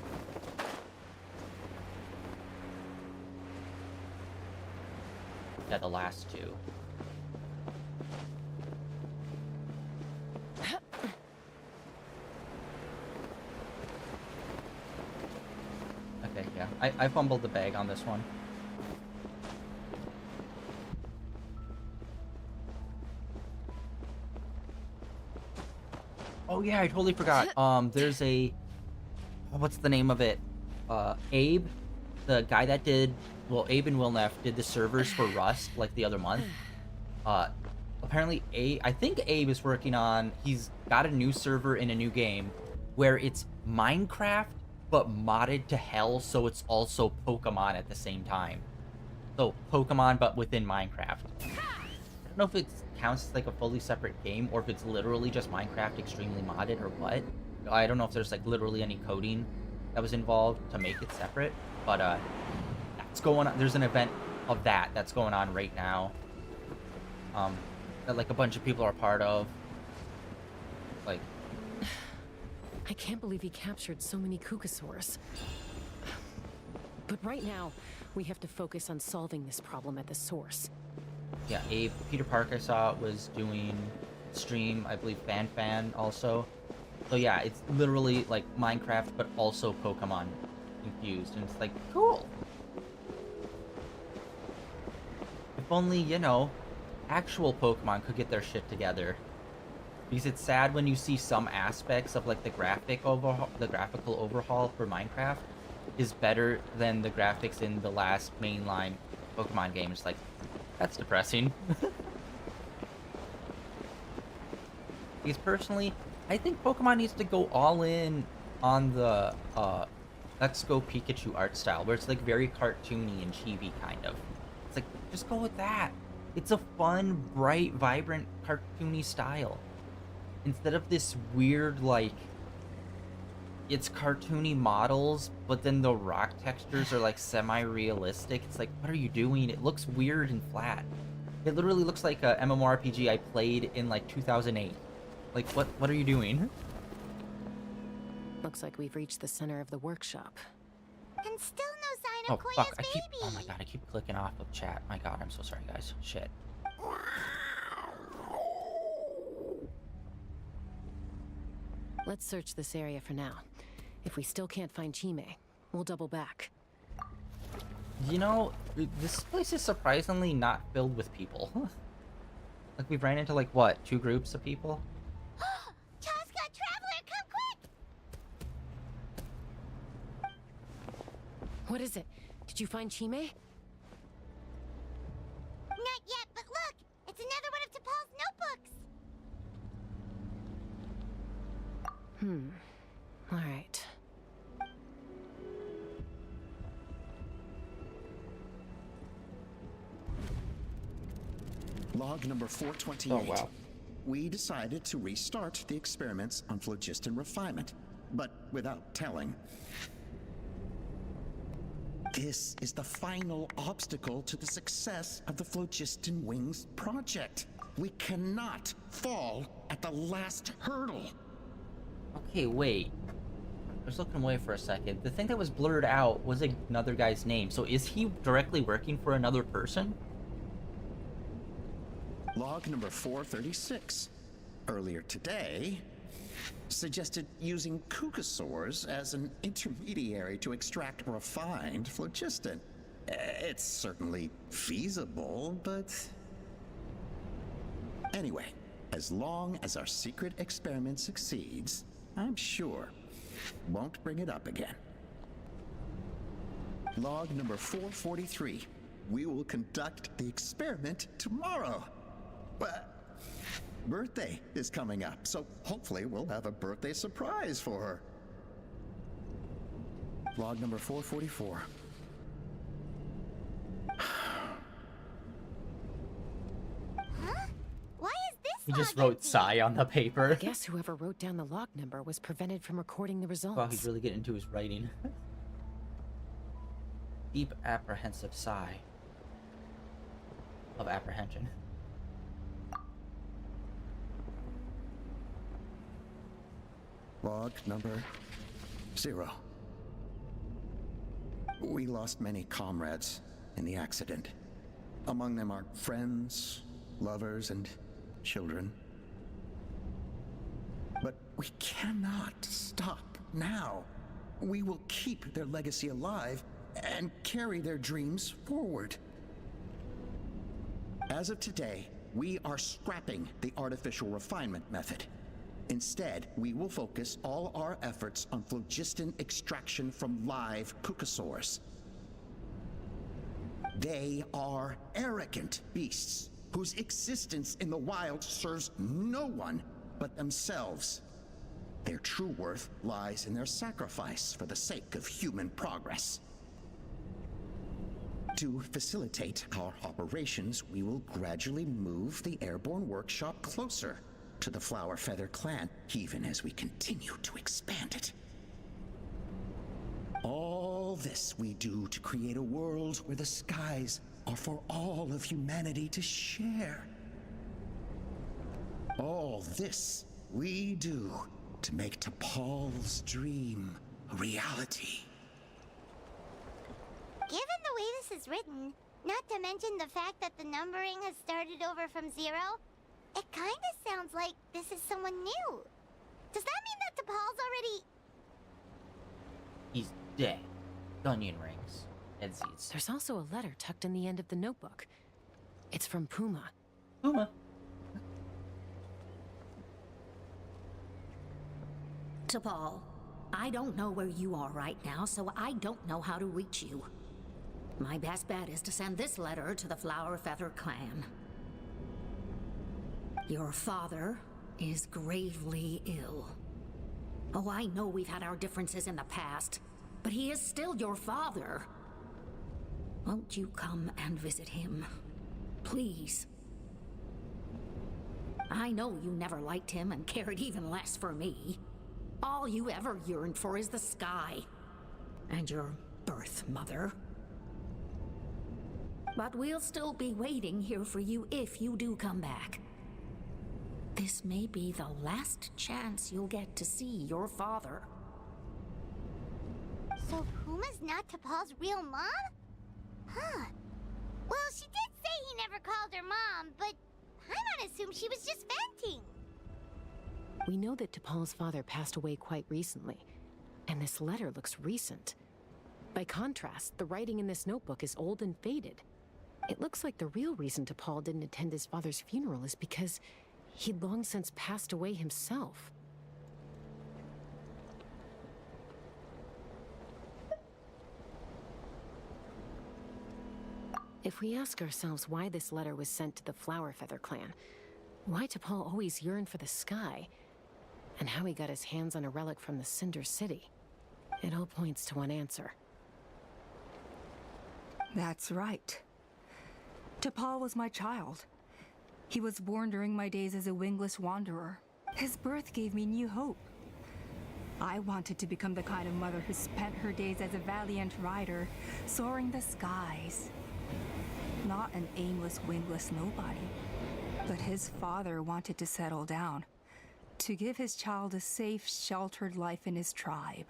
Yeah, the last 2. Okay, yeah. I fumbled the bag on this one. Oh yeah, I totally forgot. There's a... What's the name of it? Abe, the guy that did... Well, Abe and Wilneff did the servers for Rust, like, the other month. Apparently, I think Abe is working on... He's got a new server in a new game where it's Minecraft, but modded to hell, so it's also Pokemon at the same time. So, Pokemon, but within Minecraft. I don't know if it counts as like a fully separate game, or if it's literally just Minecraft extremely modded, or what. I don't know if there's like literally any coding that was involved to make it separate, but that's going on. There's an event of that's going on right now. That like a bunch of people are part of. Like, I can't believe he captured so many Kukasaurs. But right now, we have to focus on solving this problem at the source. Yeah, Peter Park I saw was doing stream, I believe Fan also. So yeah, it's literally like Minecraft, but also Pokemon infused, and it's like, cool. If only, you know, actual Pokemon could get their shit together. Because it's sad when you see some aspects of like the graphical overhaul for Minecraft is better than the graphics in the last mainline Pokemon game. It's like, that's depressing. Because personally, I think Pokemon needs to go all in on the Let's Go Pikachu art style, where it's like very cartoony and chibi kind of. It's like, just go with that. It's a fun, bright, vibrant, cartoony style. Instead of this weird, like, it's cartoony models, but then the rock textures are like semi-realistic. It's like, what are you doing? It looks weird and flat. It literally looks like a MMORPG I played in like 2008. Like, what are you doing? Looks like we've reached the center of the workshop. And still no sign of Fuck, Koya's baby. oh my god, I keep clicking off of chat. My god, I'm so sorry, guys. Shit. Let's search this area for now. If we still can't find Chime, we'll double back. You know, this place is surprisingly not filled with people. Like, we've ran into, like, what, 2 groups of people? Chaska, Traveler, come quick! What is it? Did you find Chime? Not yet, but look! It's another one of T'Pol's notebooks! All right. Log number 428. Oh, wow. We decided to restart the experiments on phlogiston refinement, but without telling. This is the final obstacle to the success of the Phlogiston Wings project. We cannot fall at the last hurdle. Okay, wait. I was looking away for a second. The thing that was blurred out was another guy's name. So is he directly working for another person? Log number 436. Earlier today, suggested using Kukasaurs as an intermediary to extract refined phlogiston. It's certainly feasible, but... Anyway, as long as our secret experiment succeeds, I'm sure won't bring it up again. Log number 443. We will conduct the experiment tomorrow. But birthday is coming up, so hopefully we'll have a birthday surprise for her. Log number 444. Huh? Why is this He just log wrote empty? sigh on the paper. I guess whoever wrote down the log number was prevented from recording the results. Wow, he's really getting into his writing. Deep apprehensive sigh of apprehension. Log number 0. We lost many comrades in the accident. Among them are friends, lovers, and children. But we cannot stop now. We will keep their legacy alive and carry their dreams forward. As of today, we are scrapping the artificial refinement method. Instead, we will focus all our efforts on phlogiston extraction from live Kukasaurs. They are arrogant beasts whose existence in the wild serves no one but themselves. Their true worth lies in their sacrifice for the sake of human progress. To facilitate our operations, we will gradually move the airborne workshop closer to the Flower Feather clan, even as we continue to expand it. All this we do to create a world where the skies are for all of humanity to share. All this we do to make T'Pol's dream a reality. Given the way this is written, not to mention the fact that the numbering has started over from 0, it kind of sounds like this is someone new. Does that mean that T'Pol's already... He's dead. Onion rings. Head seeds. There's also a letter tucked in the end of the notebook. It's from Puma. Puma. T'Pol, I don't know where you are right now, so I don't know how to reach you. My best bet is to send this letter to the Flower Feather clan. Your father is gravely ill. Oh, I know we've had our differences in the past, but he is still your father. Won't you come and visit him? Please. I know you never liked him and cared even less for me. All you ever yearned for is the sky. And your birth mother. But we'll still be waiting here for you if you do come back. This may be the last chance you'll get to see your father. So Puma's not T'Pol's real mom? Huh. Well, she did say he never called her mom, but I might assume she was just venting. We know that T'Pol's father passed away quite recently, and this letter looks recent. By contrast, the writing in this notebook is old and faded. It looks like the real reason T'Pol didn't attend his father's funeral is because he'd long since passed away himself. If we ask ourselves why this letter was sent to the Flower Feather clan, why T'Pol always yearned for the sky, and how he got his hands on a relic from the Cinder City, it all points to one answer. That's right. T'Pol was my child. He was born during my days as a wingless wanderer. His birth gave me new hope. I wanted to become the kind of mother who spent her days as a valiant rider, soaring the skies. Not an aimless, wingless nobody. But his father wanted to settle down, to give his child a safe, sheltered life in his tribe.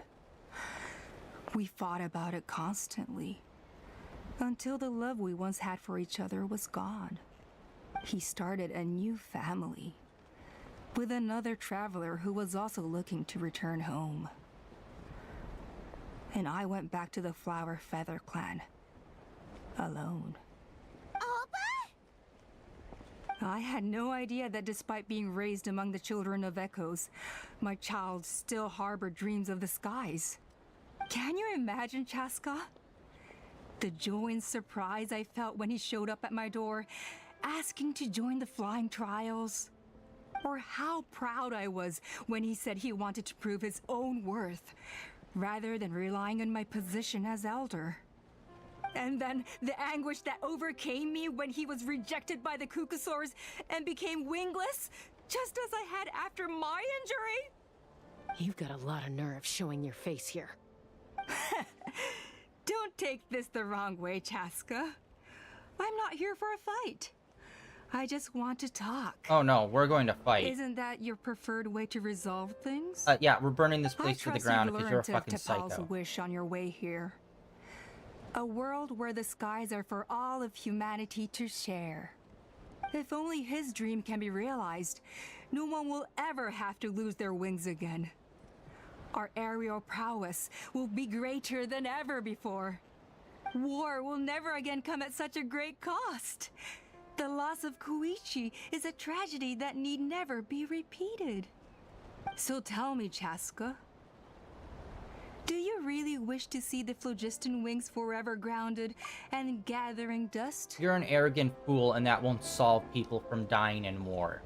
We fought about it constantly, until the love we once had for each other was gone. He started a new family, with another traveler who was also looking to return home. And I went back to the Flower Feather clan, alone. I had no idea that despite being raised among the children of echoes, my child still harbored dreams of the skies. Can you imagine, Chaska? The joy and surprise I felt when he showed up at my door, asking to join the flying trials. Or how proud I was when he said he wanted to prove his own worth, rather than relying on my position as elder. And then the anguish that overcame me when he was rejected by the Kukusaurs and became wingless, just as I had after my injury. You've got a lot of nerve showing your face here. Don't take this the wrong way, Chaska. I'm not here for a fight. I just want to talk. Oh no, we're going to fight. Isn't that your preferred way to resolve things? Yeah, we're burning this place to the ground because you're a fucking T'Pol's psycho. wish on your way here. A world where the skies are for all of humanity to share. If only his dream can be realized, no one will ever have to lose their wings again. Our aerial prowess will be greater than ever before. War will never again come at such a great cost. The loss of Koichi is a tragedy that need never be repeated. So tell me, Chaska, do you really wish to see the phlogiston wings forever grounded and gathering dust? You're an arrogant fool, and that won't solve people from dying in war.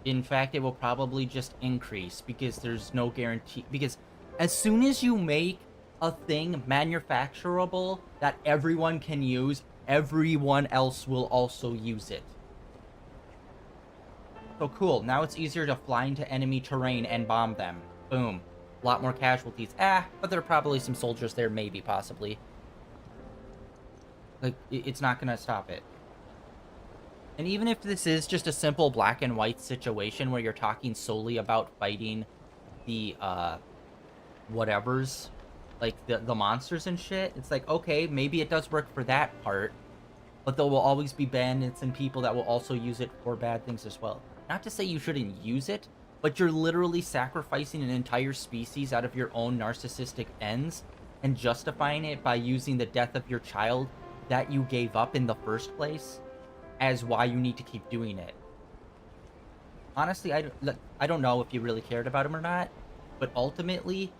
In fact, it will probably just increase because there's no guarantee. Because as soon as you make a thing manufacturable that everyone can use, everyone else will also use it. So cool, now it's easier to fly into enemy terrain and bomb them. Boom. A lot more casualties. But there are probably some soldiers there, maybe, possibly. Like, it's not gonna stop it. And even if this is just a simple black and white situation where you're talking solely about fighting the, whatevers, like the monsters and shit, it's like, okay, maybe it does work for that part, but there will always be bandits and people that will also use it for bad things as well. Not to say you shouldn't use it, but you're literally sacrificing an entire species out of your own narcissistic ends and justifying it by using the death of your child that you gave up in the first place. as why you need to keep doing it. Honestly, I don't know if you really cared about him or not, but ultimately,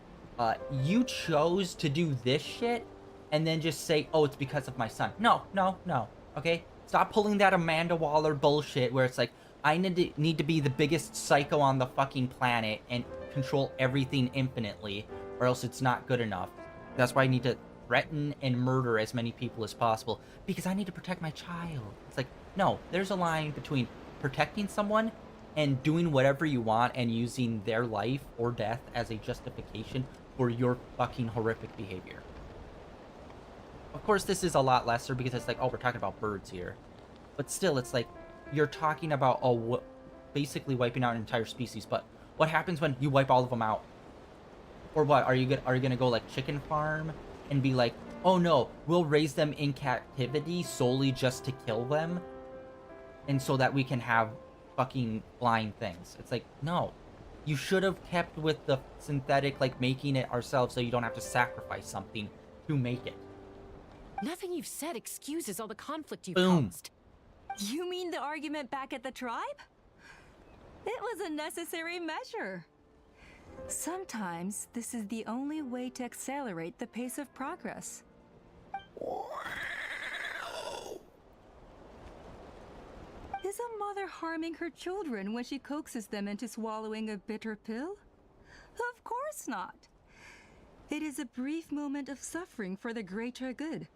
you chose to do this shit and then just say, oh, it's because of my son. No, no, no, okay? Stop pulling that Amanda Waller bullshit where it's like, I need to be the biggest psycho on the fucking planet and control everything infinitely, or else it's not good enough. That's why I need to threaten and murder as many people as possible, because I need to protect my child. It's like, no, there's a line between protecting someone and doing whatever you want and using their life or death as a justification for your fucking horrific behavior. Of course, this is a lot lesser because it's like, oh, we're talking about birds here. But still, it's like, you're talking about basically wiping out an entire species. But what happens when you wipe all of them out? Or what? Are you gonna go like chicken farm and be like, oh no, we'll raise them in captivity solely just to kill them, and so that we can have fucking flying things? It's like, no. You should have kept with the synthetic, like making it ourselves so you don't have to sacrifice something to make it. Nothing you've said excuses all the conflict you've Boom. caused. You mean the argument back at the tribe? It was a necessary measure. Sometimes this is the only way to accelerate the pace of progress. Is a mother harming her children when she coaxes them into swallowing a bitter pill? Of course not. It is a brief moment of suffering for the greater good,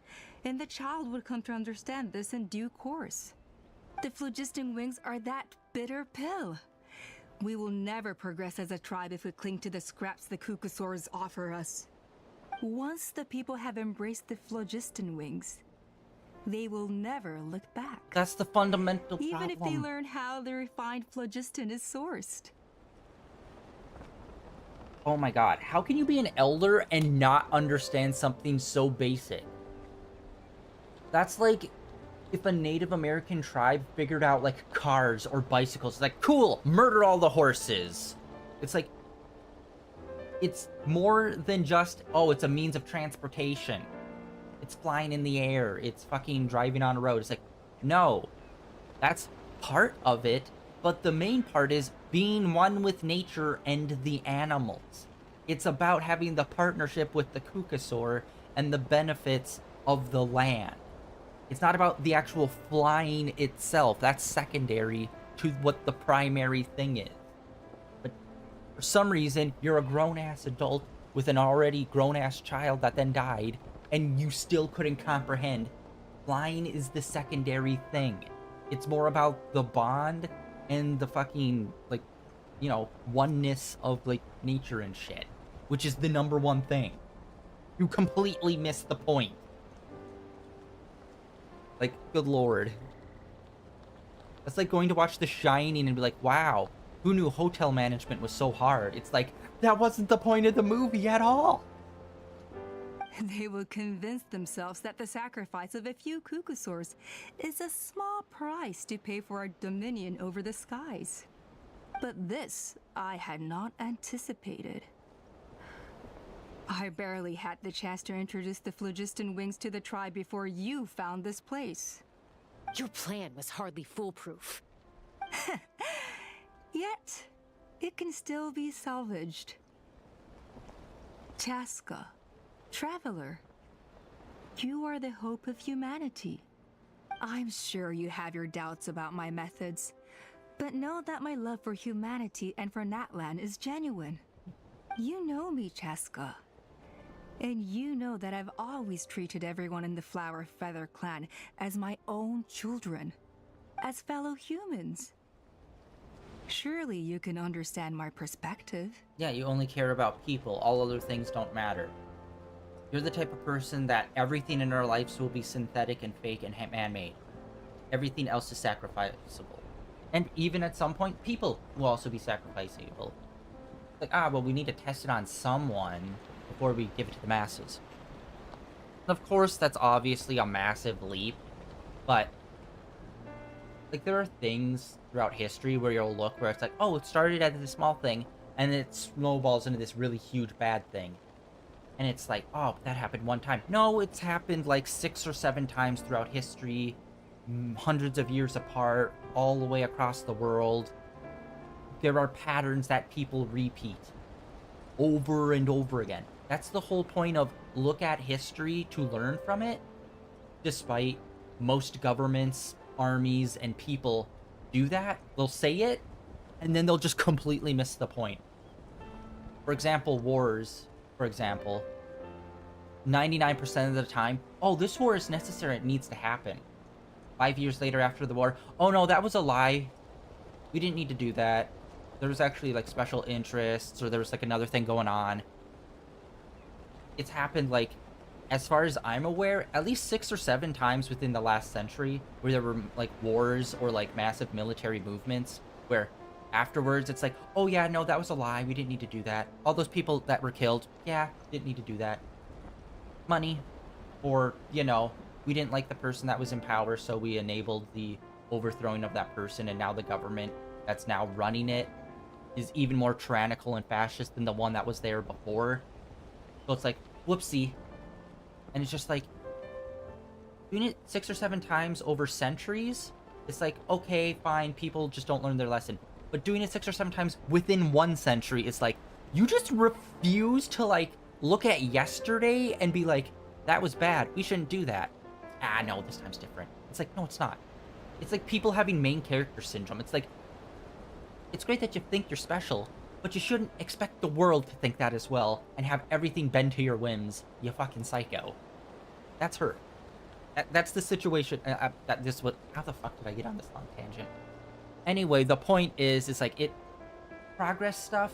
and the child would come to understand this in due course. The phlogiston wings are that bitter pill. We will never progress as a tribe if we cling to the scraps the Kukusaurs offer us. Once the people have embraced the phlogiston wings, they will never look back. That's the fundamental problem. Even if they learn how the refined phlogiston is sourced. Oh my god, how can you be an elder and not understand something so basic? That's like if a Native American tribe figured out like cars or bicycles. It's like, cool, murder all the horses. It's like, it's more than just, oh, it's a means of transportation. It's flying in the air. It's fucking driving on a road. It's like, no, that's part of it. But the main part is being one with nature and the animals. It's about having the partnership with the Kukusaur and the benefits of the land. It's not about the actual flying itself. That's secondary to what the primary thing is. But for some reason, you're a grown-ass adult with an already grown-ass child that then died, and you still couldn't comprehend. Flying is the secondary thing. It's more about the bond and the fucking, like, you know, oneness of, like, nature and shit, which is the number one thing. You completely missed the point. Like, good lord. That's like going to watch The Shining and be like, wow, who knew hotel management was so hard? It's like, that wasn't the point of the movie at all. They will convince themselves that the sacrifice of a few Kukusaurs is a small price to pay for our dominion over the skies. But this I had not anticipated. I barely had the chance to introduce the phlogiston wings to the tribe before you found this place. Your plan was hardly foolproof. Yet, it can still be salvaged. Chaska, traveler, you are the hope of humanity. I'm sure you have your doubts about my methods, but know that my love for humanity and for Natlan is genuine. You know me, Chaska. And you know that I've always treated everyone in the Flower Feather clan as my own children, as fellow humans. Surely you can understand my perspective. Yeah, you only care about people. All other things don't matter. You're the type of person that everything in our lives will be synthetic and fake and man-made. Everything else is sacrificable. And even at some point, people will also be sacrificable. Like, well, we need to test it on someone before we give it to the masses. And of course, that's obviously a massive leap, but like, there are things throughout history where you'll look where it's like, oh, it started as this small thing, and it snowballs into this really huge bad thing. And it's like, oh, that happened one time. No, it's happened like 6 or 7 times throughout history. hundreds of years apart, all the way across the world. There are patterns that people repeat over and over again. That's the whole point of look at history to learn from it. Despite most governments, armies, and people do that, they'll say it, and then they'll just completely miss the point. For example, wars, for example, 99% of the time, oh, this war is necessary, it needs to happen. 5 years later after the war, oh no, that was a lie. We didn't need to do that. There was actually like special interests, or there was like another thing going on. It's happened like, as far as I'm aware, at least 6 or 7 times within the last century where there were like wars or like massive military movements where afterwards it's like, oh yeah, no, that was a lie. We didn't need to do that. All those people that were killed, yeah, didn't need to do that. Money, or, you know, we didn't like the person that was in power, so we enabled the overthrowing of that person, and now the government that's now running it is even more tyrannical and fascist than the one that was there before. So it's like, whoopsie. And it's just like, doing it 6 or 7 times over centuries, it's like, okay, fine, people just don't learn their lesson. But doing it 6 or 7 times within 1 century, it's like, you just refuse to, like, look at yesterday and be like, that was bad, we shouldn't do that. Ah, no, this time's different. It's like, no, it's not. It's like people having main character syndrome. It's like, it's great that you think you're special, but you shouldn't expect the world to think that as well and have everything bend to your whims, you fucking psycho. That's her. That's the situation. How the fuck did I get on this long tangent? Anyway, the point is like, progress stuff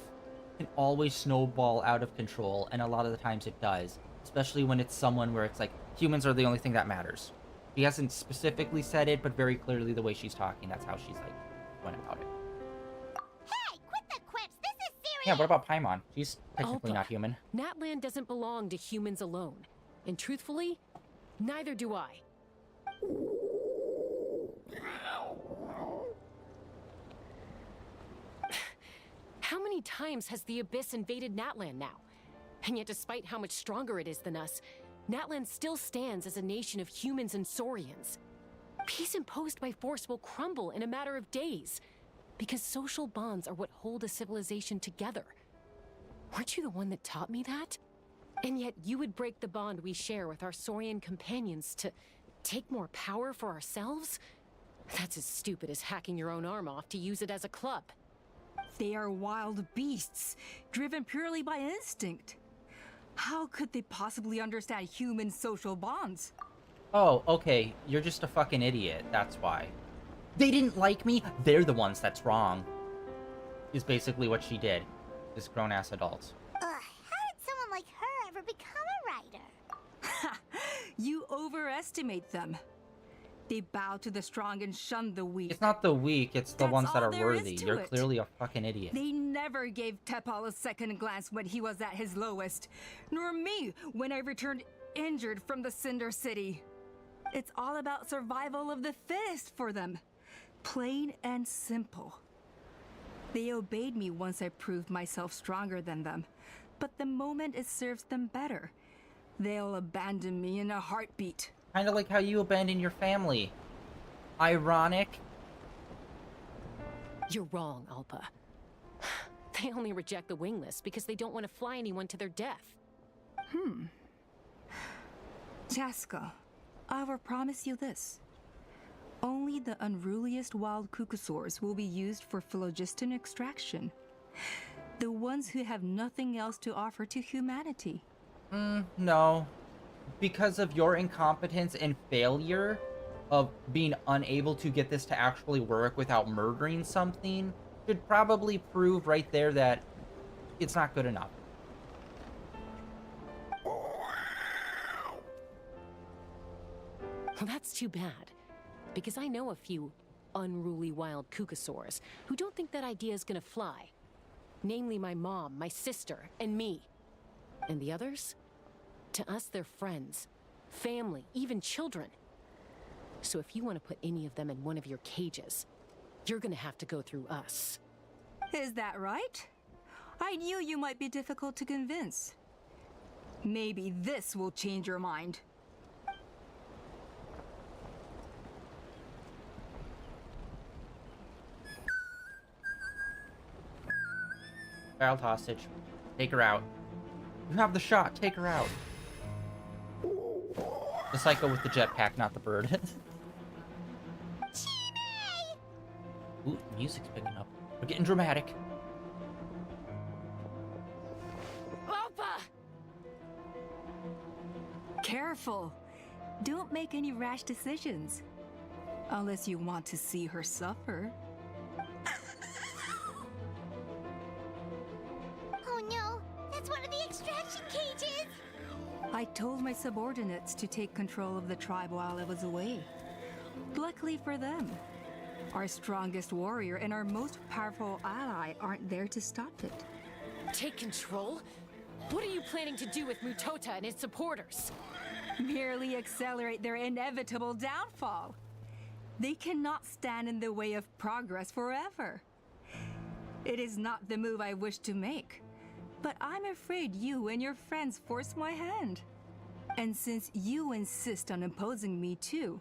can always snowball out of control, and a lot of the times it does. Especially when it's someone where it's like, humans are the only thing that matters. She hasn't specifically said it, but very clearly the way she's talking, that's how she's like, going about it. Hey, quit the quips. This is serious. Yeah, what about Paimon? She's technically Alpha, not human. Natlan doesn't belong to humans alone. And truthfully, neither do I. How many times has the Abyss invaded Natlan now? And yet despite how much stronger it is than us, Natlan still stands as a nation of humans and Saurians. Peace imposed by force will crumble in a matter of days, because social bonds are what hold a civilization together. Weren't you the one that taught me that? And yet you would break the bond we share with our Saurian companions to take more power for ourselves? That's as stupid as hacking your own arm off to use it as a club. They are wild beasts, driven purely by instinct. How could they possibly understand human social bonds? Oh, okay, you're just a fucking idiot, that's why. They didn't like me, they're the ones that's wrong. Is basically what she did. This grown-ass adult. Ugh, how did someone like her ever become a writer? You overestimate them. They bow to the strong and shun the weak. It's not the weak, it's the That's ones that all are there is worthy. to You're it. clearly a fucking idiot. They never gave Tepal a second glance when he was at his lowest, nor me when I returned injured from the Cinder City. It's all about survival of the fittest for them. Plain and simple. They obeyed me once I proved myself stronger than them, but the moment it serves them better, they'll abandon me in a heartbeat. Kind of like how you abandoned your family. Ironic. You're wrong, Alpa. They only reject the wingless because they don't want to fly anyone to their death. Jaska, I will promise you this. Only the unruliest wild cucosaurs will be used for phlogiston extraction. The ones who have nothing else to offer to humanity. No. Because of your incompetence and failure of being unable to get this to actually work without murdering something, should probably prove right there that it's not good enough. Well, that's too bad. Because I know a few unruly wild cucosaurs who don't think that idea is gonna fly. Namely my mom, my sister, and me. And the others? To us, they're friends, family, even children. So if you want to put any of them in one of your cages, you're gonna have to go through us. Is that right? I knew you might be difficult to convince. Maybe this will change your mind. Child hostage. Take her out. You have the shot. Take her out. The psycho with the jetpack, not the bird. Ooh, music's picking up. We're getting dramatic. Opa! Careful. Don't make any rash decisions. Unless you want to see her suffer. Oh no, that's one of the extraction cages! I told my subordinates to take control of the tribe while I was away. Luckily for them, our strongest warrior and our most powerful ally aren't there to stop it. Take control? What are you planning to do with Mutota and his supporters? Merely accelerate their inevitable downfall. They cannot stand in the way of progress forever. It is not the move I wish to make, but I'm afraid you and your friends force my hand. And since you insist on opposing me too,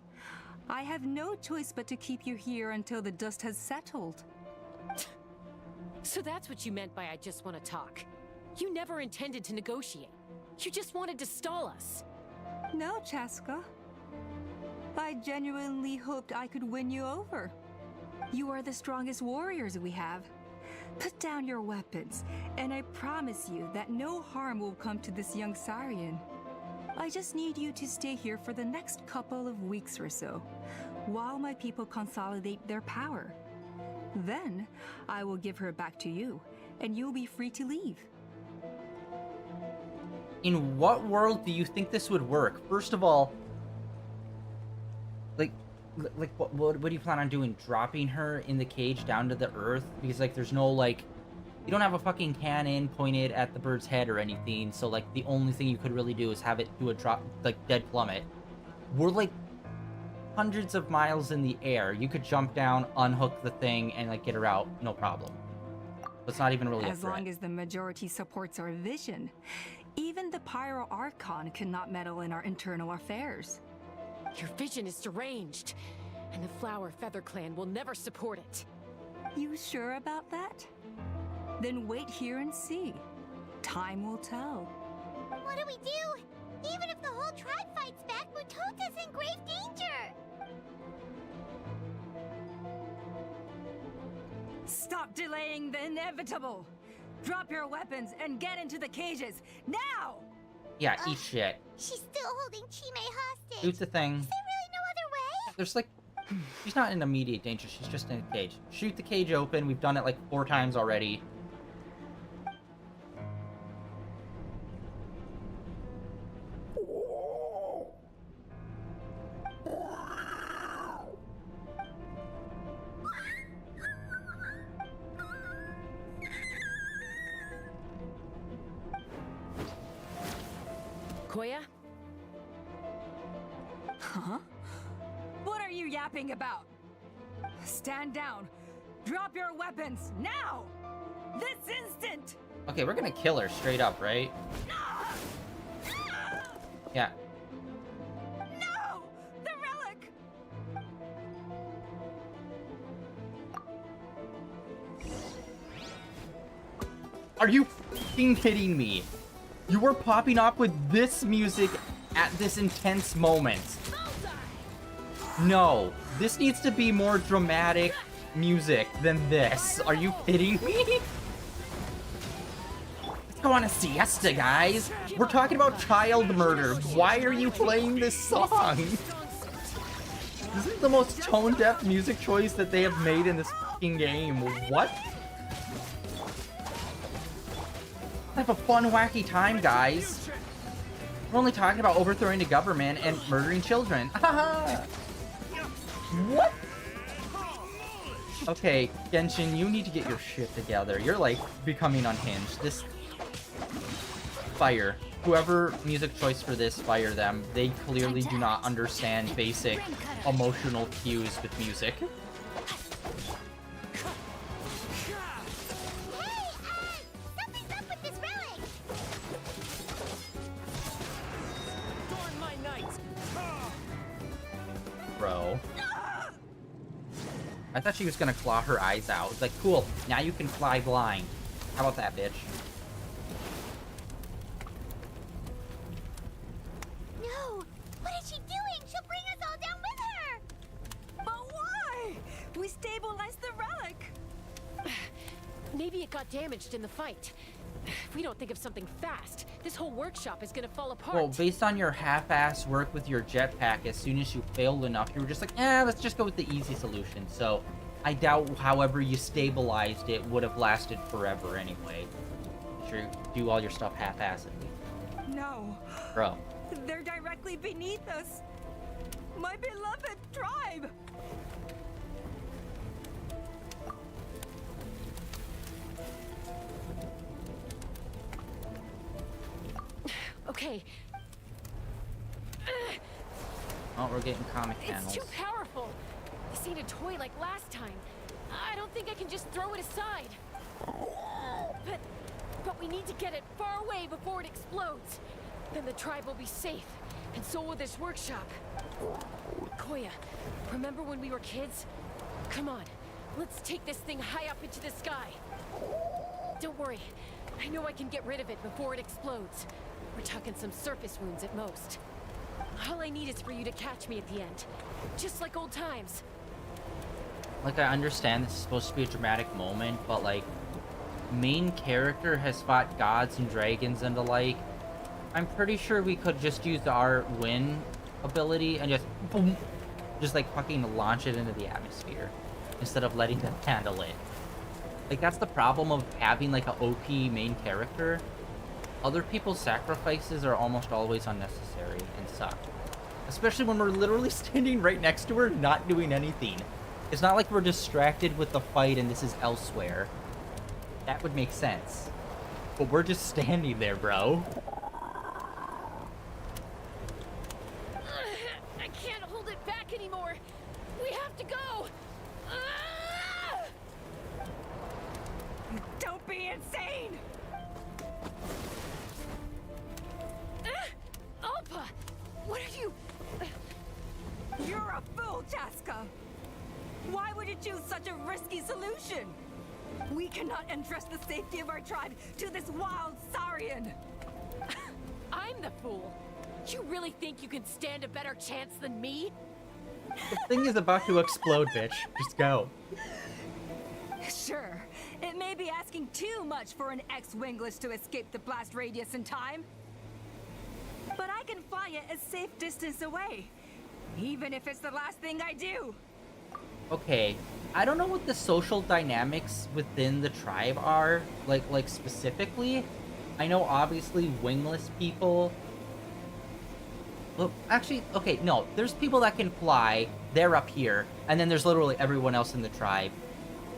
I have no choice but to keep you here until the dust has settled. So that's what you meant by I just want to talk. You never intended to negotiate. You just wanted to stall us. No, Chaska. I genuinely hoped I could win you over. You are the strongest warriors we have. Put down your weapons, and I promise you that no harm will come to this young Sarian. I just need you to stay here for the next couple of weeks or so, while my people consolidate their power. Then, I will give her back to you, and you'll be free to leave. In what world do you think this would work? First of all, what do you plan on doing? Dropping her in the cage down to the earth? Because, like, there's no, like, you don't have a fucking cannon pointed at the bird's head or anything, so, like, the only thing you could really do is have it do a drop, like, dead plummet. We're, like, hundreds of miles in the air. You could jump down, unhook the thing, and, like, get her out, no problem. It's not even really a As threat. long as the majority supports our vision, even the Pyro Archon cannot meddle in our internal affairs. Your vision is deranged, and the Flower Feather Clan will never support it. You sure about that? Then wait here and see. Time will tell. What do we do? Even if the whole tribe fights back, Mutota's in grave danger! Stop delaying the inevitable! Drop your weapons and get into the cages, now! Yeah, eat shit. She's still holding Chime hostage. Shoot the thing. Is there really no other way? There's, like, she's not in immediate danger. She's just in a cage. Shoot the cage open. We've done it, like, 4 times already. Koya? Huh? What are you yapping about? Stand down. Drop your weapons, now! This instant! Okay, we're gonna kill her straight up, right? Yeah. No! The relic! Are you fucking kidding me? You were popping off with this music at this intense moment. No, this needs to be more dramatic music than this. Are you kidding me? Let's go on a siesta, guys. We're talking about child murder. Why are you playing this song? This is the most tone-deaf music choice that they have made in this fucking game. What? Have a fun, wacky time, guys. We're only talking about overthrowing the government and murdering children. What? Okay, Genshin, you need to get your shit together. You're, like, becoming unhinged. This... Fire. Whoever music choice for this, fire them. They clearly do not understand basic emotional cues with music. Something's up with this relic! Darn my knights! Bro. I thought she was gonna claw her eyes out. It's like, cool, now you can fly blind. How about that, bitch? No! What is she doing? She'll bring us all down with her! But why? We stabilized the relic. Maybe it got damaged in the fight. If we don't think of something fast, this whole workshop is gonna fall apart. Well, based on your half-ass work with your jetpack, as soon as you failed enough, you were just like, let's just go with the easy solution. So, I doubt however you stabilized it would have lasted forever anyway. Sure, do all your stuff half-assedly. No. Bro. They're directly beneath us. My beloved tribe. Okay. Oh, we're getting comic It's panels. too powerful. This ain't a toy like last time. I don't think I can just throw it aside. But we need to get it far away before it explodes. Then the tribe will be safe, and so will this workshop. Koya, remember when we were kids? Come on, let's take this thing high up into the sky. Don't worry, I know I can get rid of it before it explodes. We're talking some surface wounds at most. All I need is for you to catch me at the end. Just like old times. Like, I understand this is supposed to be a dramatic moment, but, like, main character has fought gods and dragons and the like. I'm pretty sure we could just use our win ability and just, boom, just, like, fucking launch it into the atmosphere instead of letting them handle it. Like, that's the problem of having, like, a OP main character. Other people's sacrifices are almost always unnecessary and suck. Especially when we're literally standing right next to her, not doing anything. It's not like we're distracted with the fight and this is elsewhere. That would make sense. But we're just standing there, bro. I can't hold it back anymore. We have to go. Don't be insane. Alpa, what are you? You're a fool, Chaska. Why would you choose such a risky solution? We cannot entrust the safety of our tribe to this wild Saurian. I'm the fool. You really think you can stand a better chance than me? The thing is about to explode, bitch. Just go. Sure, it may be asking too much for an ex-wingless to escape the blast radius in time. But I can fly it a safe distance away, even if it's the last thing I do. Okay, I don't know what the social dynamics within the tribe are, like specifically. I know obviously wingless people. Well, actually, okay, no, there's people that can fly, they're up here, and then there's literally everyone else in the tribe.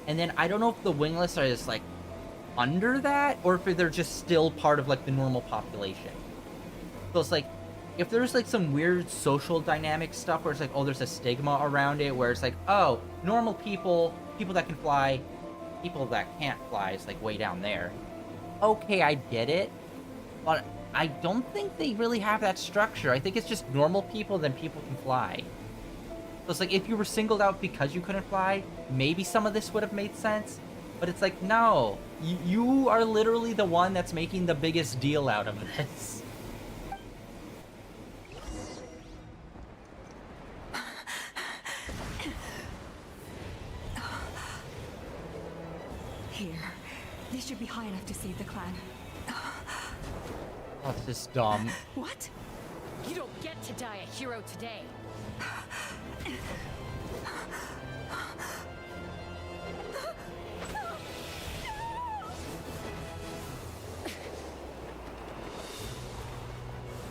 And then I don't know if the wingless are just like under that, or if they're just still part of like the normal population. So it's like, if there's like some weird social dynamic stuff where it's like, oh, there's a stigma around it, where it's like, oh, normal people, people that can fly, people that can't fly is like way down there. Okay, I get it, but I don't think they really have that structure. I think it's just normal people, then people can fly. So it's like, if you were singled out because you couldn't fly, maybe some of this would have made sense, but it's like, no, you are literally the one that's making the biggest deal out of this. Here, this should be high enough to save the clan. Oh, this is dumb. What? You don't get to die a hero today.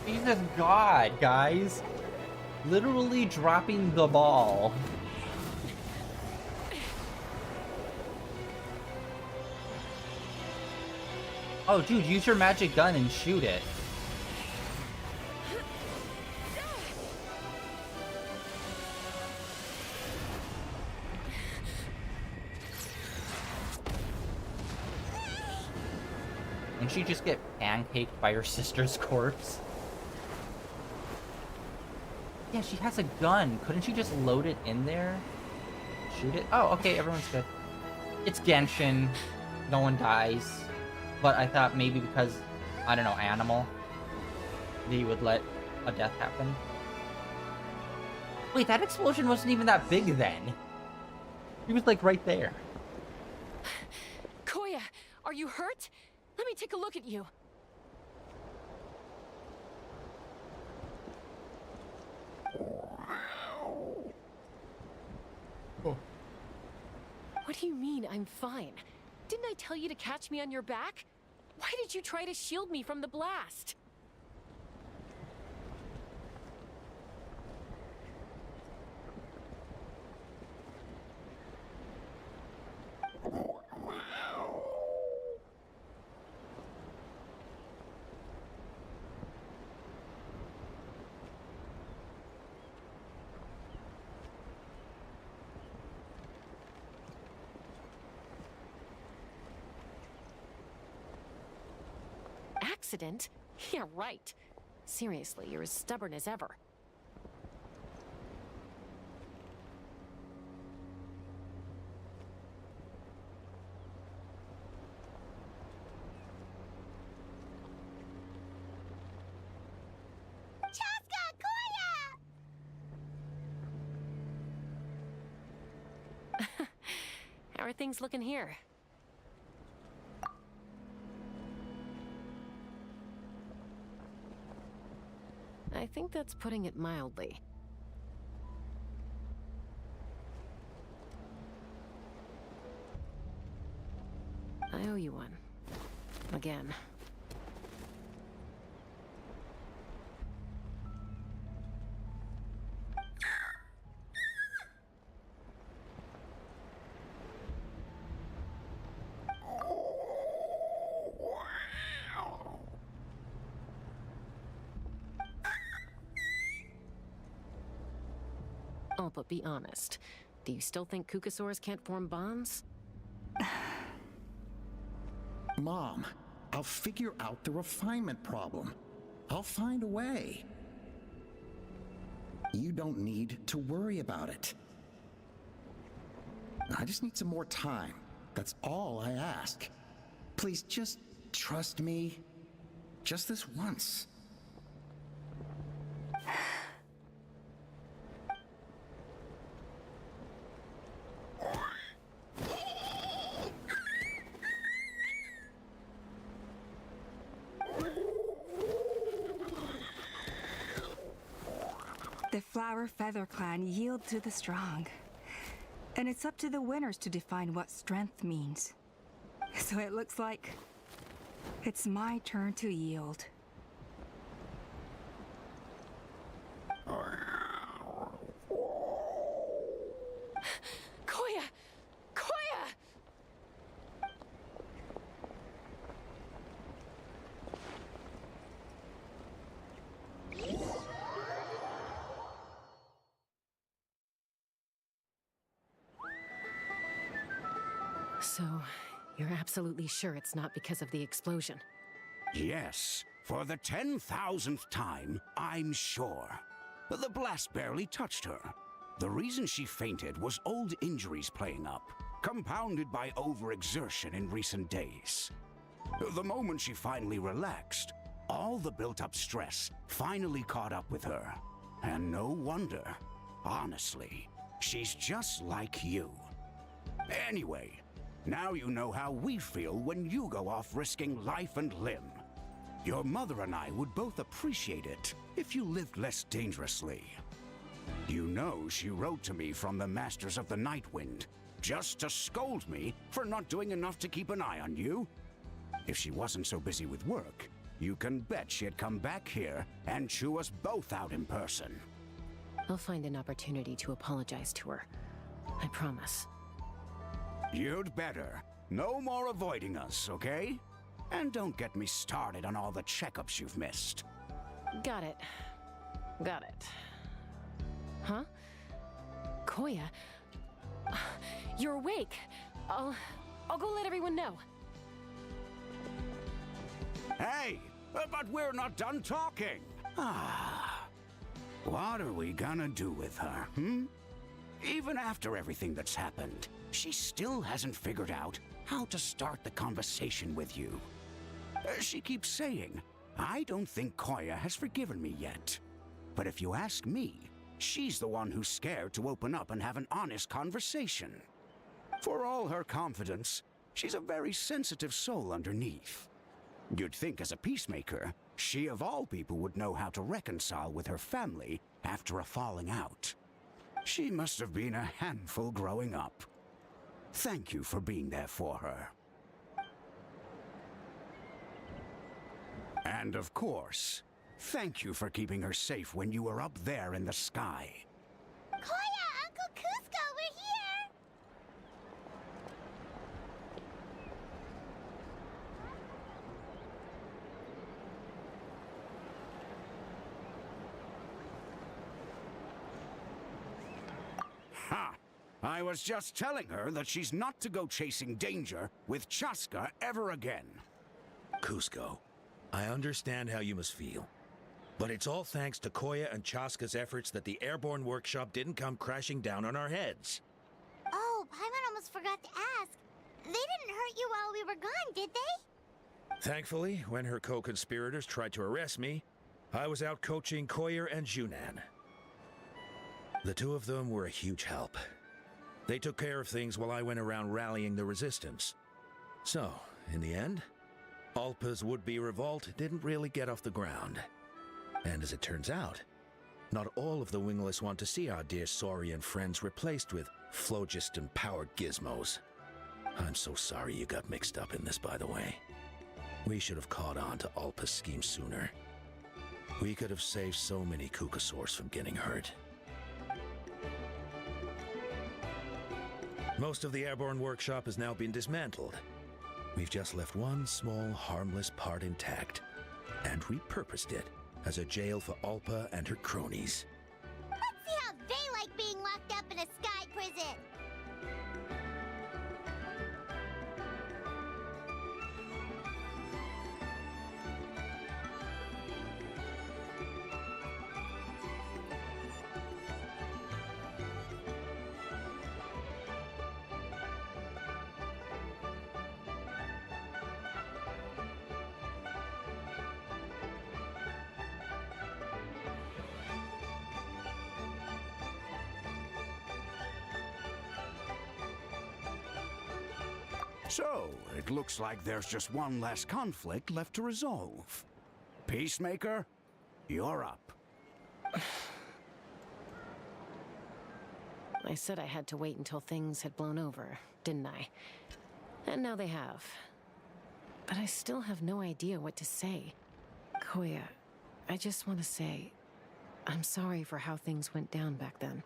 Jesus God, guys. Literally dropping the ball. Oh, dude, use your magic gun and shoot it. Didn't she just get pancaked by her sister's corpse? Yeah, she has a gun. Couldn't she just load it in there? Shoot it? Oh, okay, everyone's good. It's Genshin. No one dies. But I thought maybe because, I don't know, animal, they would let a death happen. Wait, that explosion wasn't even that big then. He was like right there. Koya, are you hurt? Let me take a look at you. Oh. What do you mean, I'm fine? Didn't I tell you to catch me on your back? Why did you try to shield me from the blast? Accident? Yeah, right. Seriously, you're as stubborn as ever. Chaska, Koya! How are things looking here? I think that's putting it mildly. I owe you one. Again. Oh, but be honest. Do you still think Kukasaurs can't form bonds? Mom, I'll figure out the refinement problem. I'll find a way. You don't need to worry about it. I just need some more time. That's all I ask. Please just trust me. Just this once. The Flower Feather Clan yield to the strong. And it's up to the winners to define what strength means. So it looks like it's my turn to yield. Koya! Koya! So, you're absolutely sure it's not because of the explosion? Yes, for the 10,000th time, I'm sure. The blast barely touched her. The reason she fainted was old injuries playing up, compounded by overexertion in recent days. The moment she finally relaxed, all the built-up stress finally caught up with her. And no wonder. Honestly, she's just like you. Anyway, now you know how we feel when you go off risking life and limb. Your mother and I would both appreciate it if you lived less dangerously. You know she wrote to me from the Masters of the Night Wind, just to scold me for not doing enough to keep an eye on you. If she wasn't so busy with work, you can bet she'd come back here and chew us both out in person. I'll find an opportunity to apologize to her. I promise. You'd better. No more avoiding us, okay? And don't get me started on all the checkups you've missed. Got it. Got it. Huh? Koya? You're awake. I'll go let everyone know. Hey, but we're not done talking. What are we gonna do with her, Even after everything that's happened, she still hasn't figured out how to start the conversation with you. She keeps saying, I don't think Koya has forgiven me yet. But if you ask me, she's the one who's scared to open up and have an honest conversation. For all her confidence, she's a very sensitive soul underneath. You'd think as a peacemaker, she of all people would know how to reconcile with her family after a falling out. She must have been a handful growing up. Thank you for being there for her. And of course, thank you for keeping her safe when you were up there in the sky. Koya, Uncle Cusco, we're here! Ha! I was just telling her that she's not to go chasing danger with Chaska ever again. Cusco, I understand how you must feel. But it's all thanks to Koya and Chaska's efforts that the airborne workshop didn't come crashing down on our heads. Oh, Paimon almost forgot to ask. They didn't hurt you while we were gone, did they? Thankfully, when her co-conspirators tried to arrest me, I was out coaching Koya and Junan. The two of them were a huge help. They took care of things while I went around rallying the resistance. So, in the end, Alpa's would-be revolt didn't really get off the ground. And as it turns out, not all of the wingless want to see our dear Saurian friends replaced with phlogiston-powered gizmos. I'm so sorry you got mixed up in this, by the way. We should have caught on to Alpa's scheme sooner. We could have saved so many Kukasaurs from getting hurt. Most of the airborne workshop has now been dismantled. We've just left one small, harmless part intact, and repurposed it as a jail for Alpa and her cronies. Let's see how they like being locked up in a sky prison! So, it looks like there's just one less conflict left to resolve. Peacemaker, you're up. I said I had to wait until things had blown over, didn't I? And now they have. But I still have no idea what to say. Koya, I just want to say, I'm sorry for how things went down back then.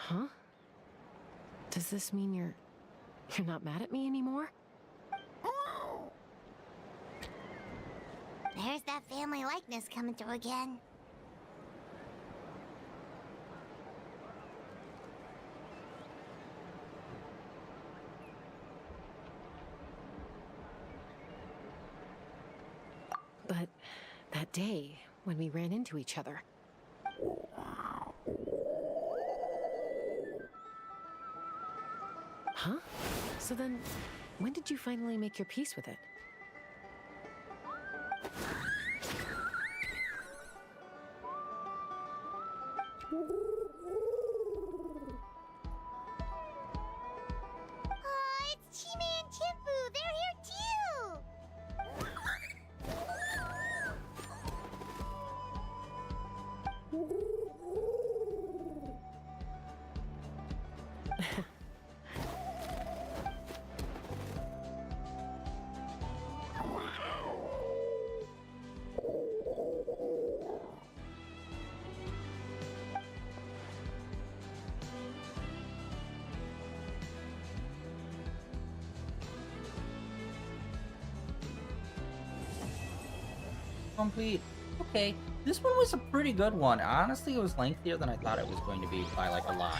Huh? Does this mean you're not mad at me anymore? There's that family likeness coming through again. But that day, when we ran into each other. Huh? So then, when did you finally make your peace with it? Oh, it's Chime and Chimpu! They're here too! Complete. Okay, this one was a pretty good one. Honestly, it was lengthier than I thought it was going to be by like a lot.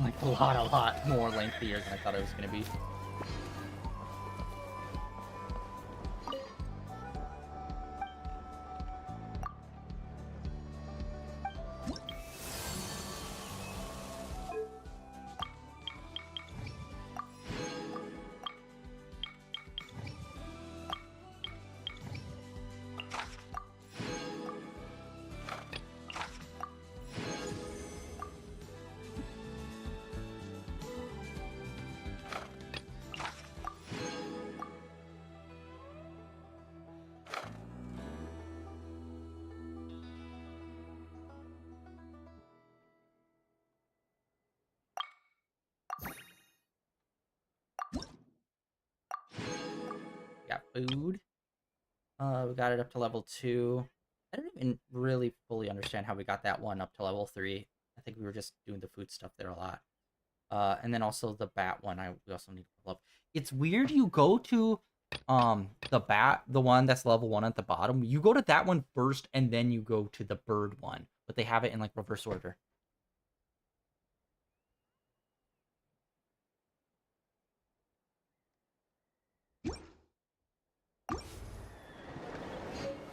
Like a lot more lengthier than I thought it was going to be. food. We got it up to level 2. I don't even really fully understand how we got that one up to level 3. I think we were just doing the food stuff there a lot. And then also the bat one, we also need to level up. It's weird you go to the one that's level 1 at the bottom. You go to that one first and then you go to the bird one, but they have it in like reverse order.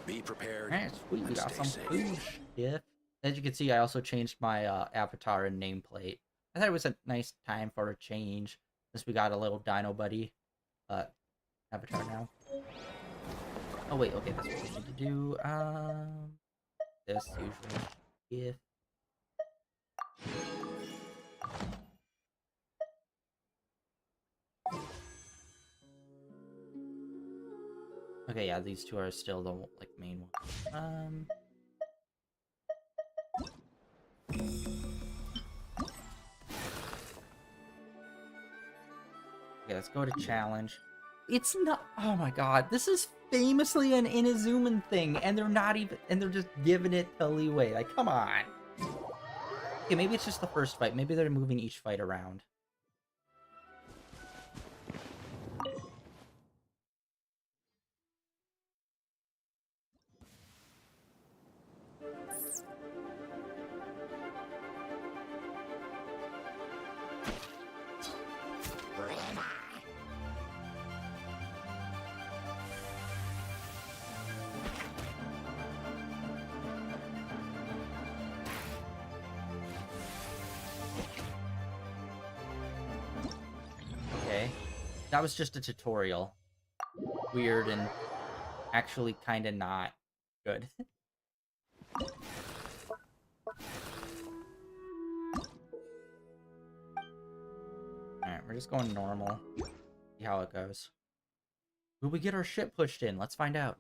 Be prepared. Alright, sweet. We and got stay some food. safe. Yeah. As you can see, I also changed my avatar and nameplate. I thought it was a nice time for a change, since we got a little dino buddy avatar now. Oh wait, okay, that's what we need to do. This usually. Yeah. Okay, yeah, these two are still the like main ones. Okay, let's go to challenge. It's not. Oh my god, this is famously an Inazuman thing, and they're not even. And they're just giving it to leeway. Like, come on. Okay, maybe it's just the first fight. Maybe they're moving each fight around. Okay. That was just a tutorial. Weird and actually kind of not good. Alright, we're just going normal. See how it goes. Will we get our ship pushed in? Let's find out.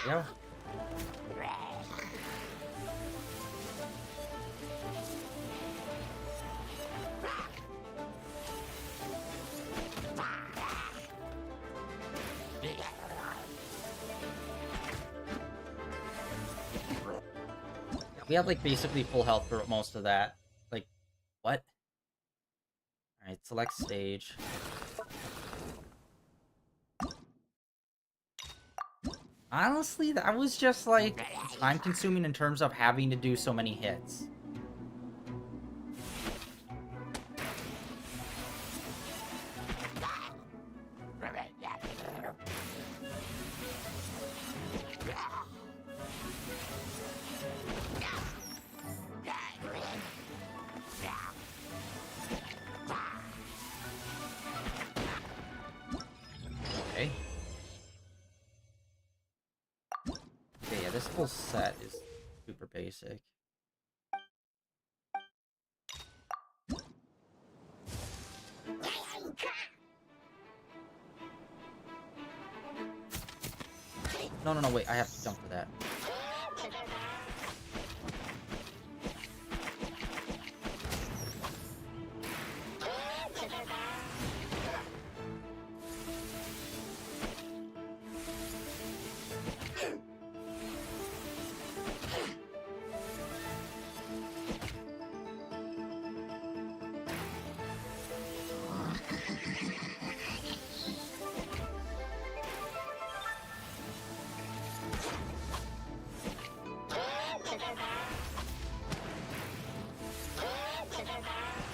Yeah. We have like basically full health for most of that. Like, what? Alright, select stage. Honestly, that was just like time consuming in terms of having to do so many hits. Okay. Okay, yeah, this whole set is super basic. No, wait, I have to jump for that.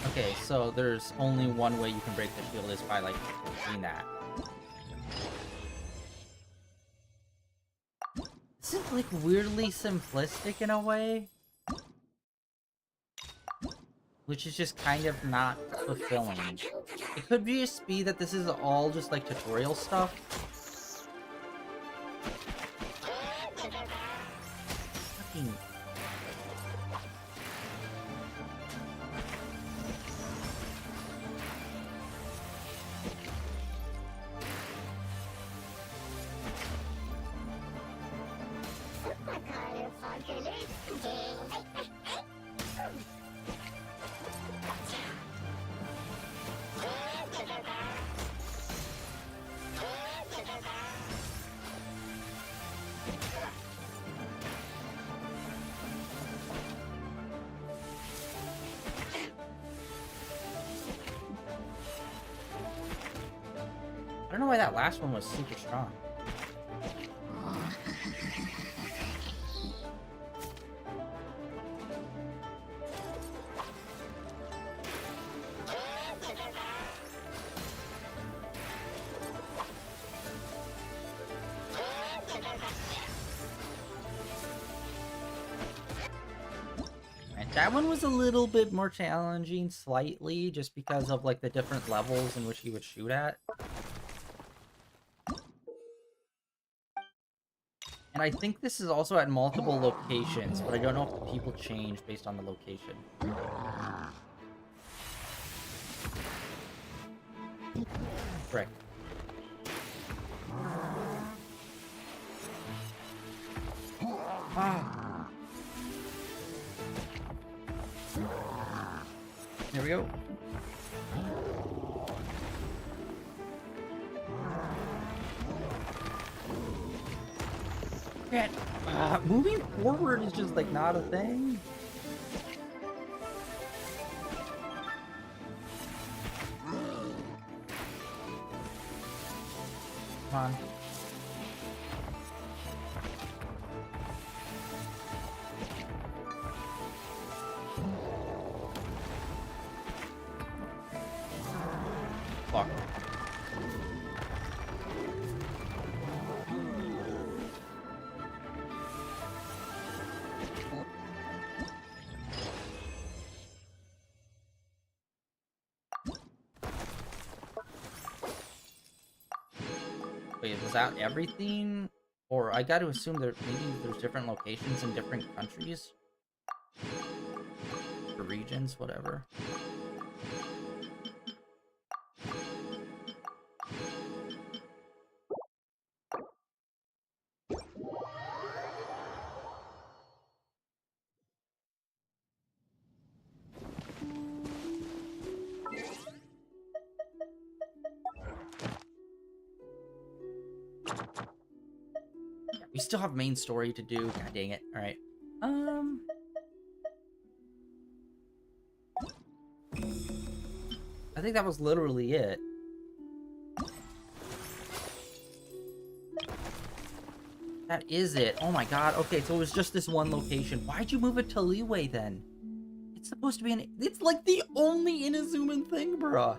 Okay, so there's only one way you can break the shield is by, like, doing that. like weirdly simplistic in a way, which is just kind of not fulfilling. It could just be that this is all just like tutorial stuff. Fucking... I don't know why that last one was super strong. Right, that one was a little bit more challenging, slightly, just because of like the different levels in which he would shoot at. And I think this is also at multiple locations, but I don't know if the people change based on the location. Frick. Ah. There we go. Moving forward is just like not a thing. Come on. Fuck. Wait, was that everything? Or I gotta assume that maybe there's different locations in different countries? Or regions, whatever. We still have main story to do. God dang it. Alright. I think that was literally it. That is it. Oh my god. Okay, so it was just this one location. Why'd you move it to Leeway then? It's supposed to be an... It's like the only Inazuman thing, bruh.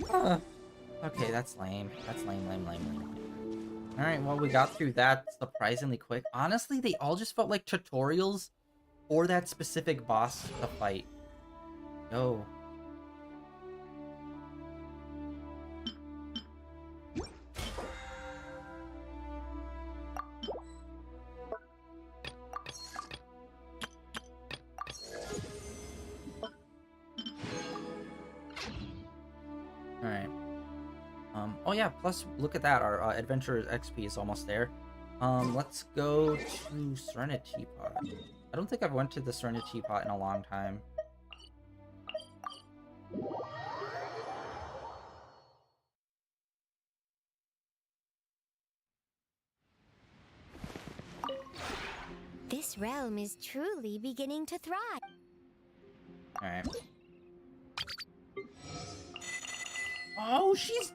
Huh. Okay, that's lame. That's lame. Alright, well, we got through that surprisingly quick. Honestly, they all just felt like tutorials for that specific boss to fight. Go. Alright. Oh yeah, plus, look at that, our Adventurer's XP is almost there. Let's go to Serenity Pot. I don't think I've went to the Serenity Pot in a long time. This realm is truly beginning to thrive. Alright. Oh, she's...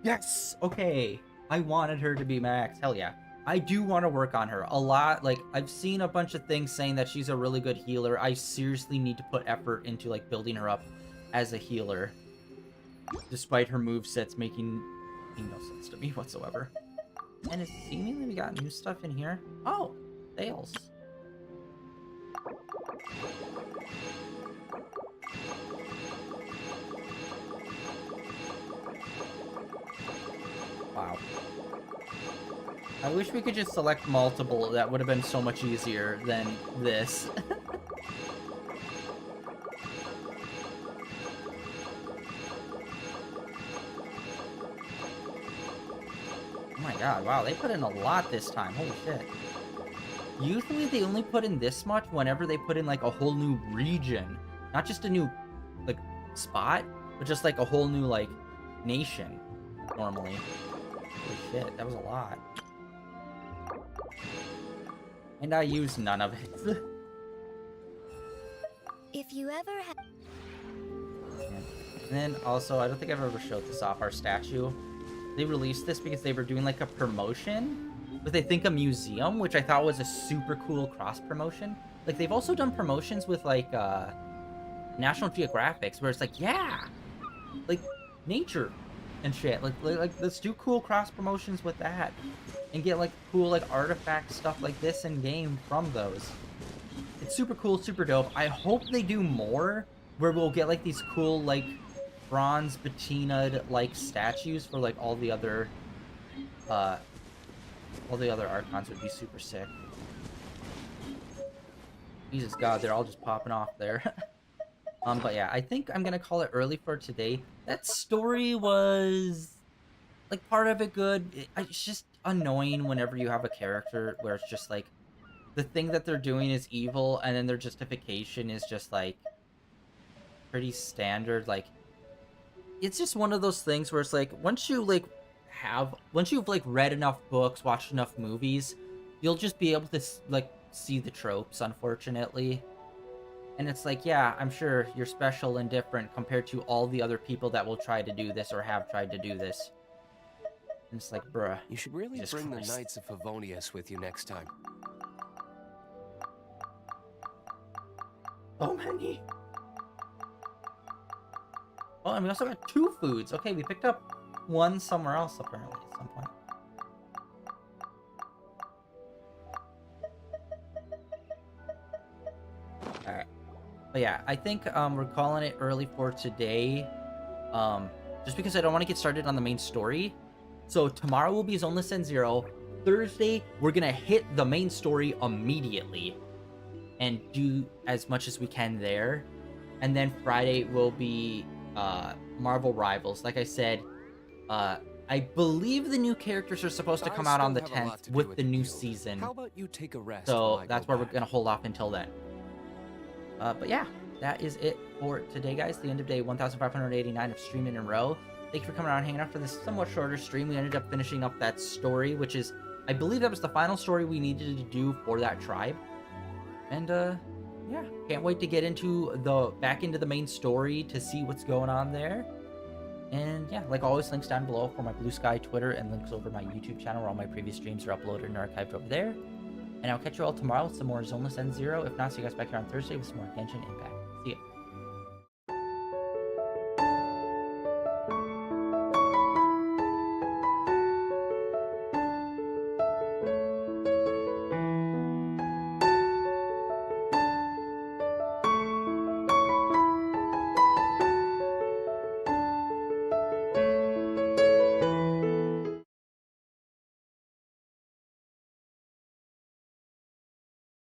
Yes! Okay. I wanted her to be max. Hell yeah. I do want to work on her a lot. Like, I've seen a bunch of things saying that she's a really good healer. I seriously need to put effort into, like, building her up as a healer. despite her movesets making no sense to me whatsoever. And it's seemingly we got new stuff in here. Oh, sales. Wow. I wish we could just select multiple. That would have been so much easier than this. Oh my god, wow, they put in a lot this time. Holy shit. Usually they only put in this much whenever they put in like a whole new region. Not just a new like spot, but just like a whole new like nation normally. Holy shit, that was a lot. And I used none of it. If you ever have... And then also, I don't think I've ever showed this off, our statue. They released this because they were doing like a promotion with, I think, a museum, which I thought was a super cool cross promotion. Like, they've also done promotions with like National Geographics, where it's like, yeah, like nature and shit. Like let's do cool cross promotions with that and get like cool like artifact stuff like this in game from those. It's super cool, super dope. I hope they do more where we'll get like these cool like bronze patina'd like statues for like all the other archons. Would be super sick. Jesus God, they're all just popping off there. But yeah, I think I'm gonna call it early for today. That story was like part of it good. It's just annoying whenever you have a character where it's just like the thing that they're doing is evil and then their justification is just like pretty standard. Like, it's just one of those things where it's like once you've like read enough books, watched enough movies, you'll just be able to like see the tropes, unfortunately. And it's like, yeah, I'm sure you're special and different compared to all the other people that will try to do this or have tried to do this. And it's like, bruh. You should really Jesus bring Christ. the Knights of Favonius with you next time. So many. Oh, and we also got 2 foods. Okay, we picked up one somewhere else apparently at some point. Alright. But yeah, I think we're calling it early for today. Just because I don't want to get started on the main story. So tomorrow will be Zoneless End 0. Thursday, we're gonna hit the main story immediately and do as much as we can there. And then Friday will be Marvel Rivals. Like I said, I believe the new characters are supposed to come out on the 10th with the new season. How about you take a rest? So that's where we're gonna hold off until then. But yeah, that is it for today, guys. The end of day 1589 of streaming in a row. Thank you for coming out and hanging out for this somewhat shorter stream. We ended up finishing up that story, which is, I believe that was the final story we needed to do for that tribe. And yeah, can't wait to get back into the main story to see what's going on there. And yeah, like always, links down below for my Blue Sky Twitter and links over my YouTube channel where all my previous streams are uploaded and archived over there. And I'll catch you all tomorrow with some more Zoneless End 0. If not, see you guys back here on Thursday with some more Genshin Impact.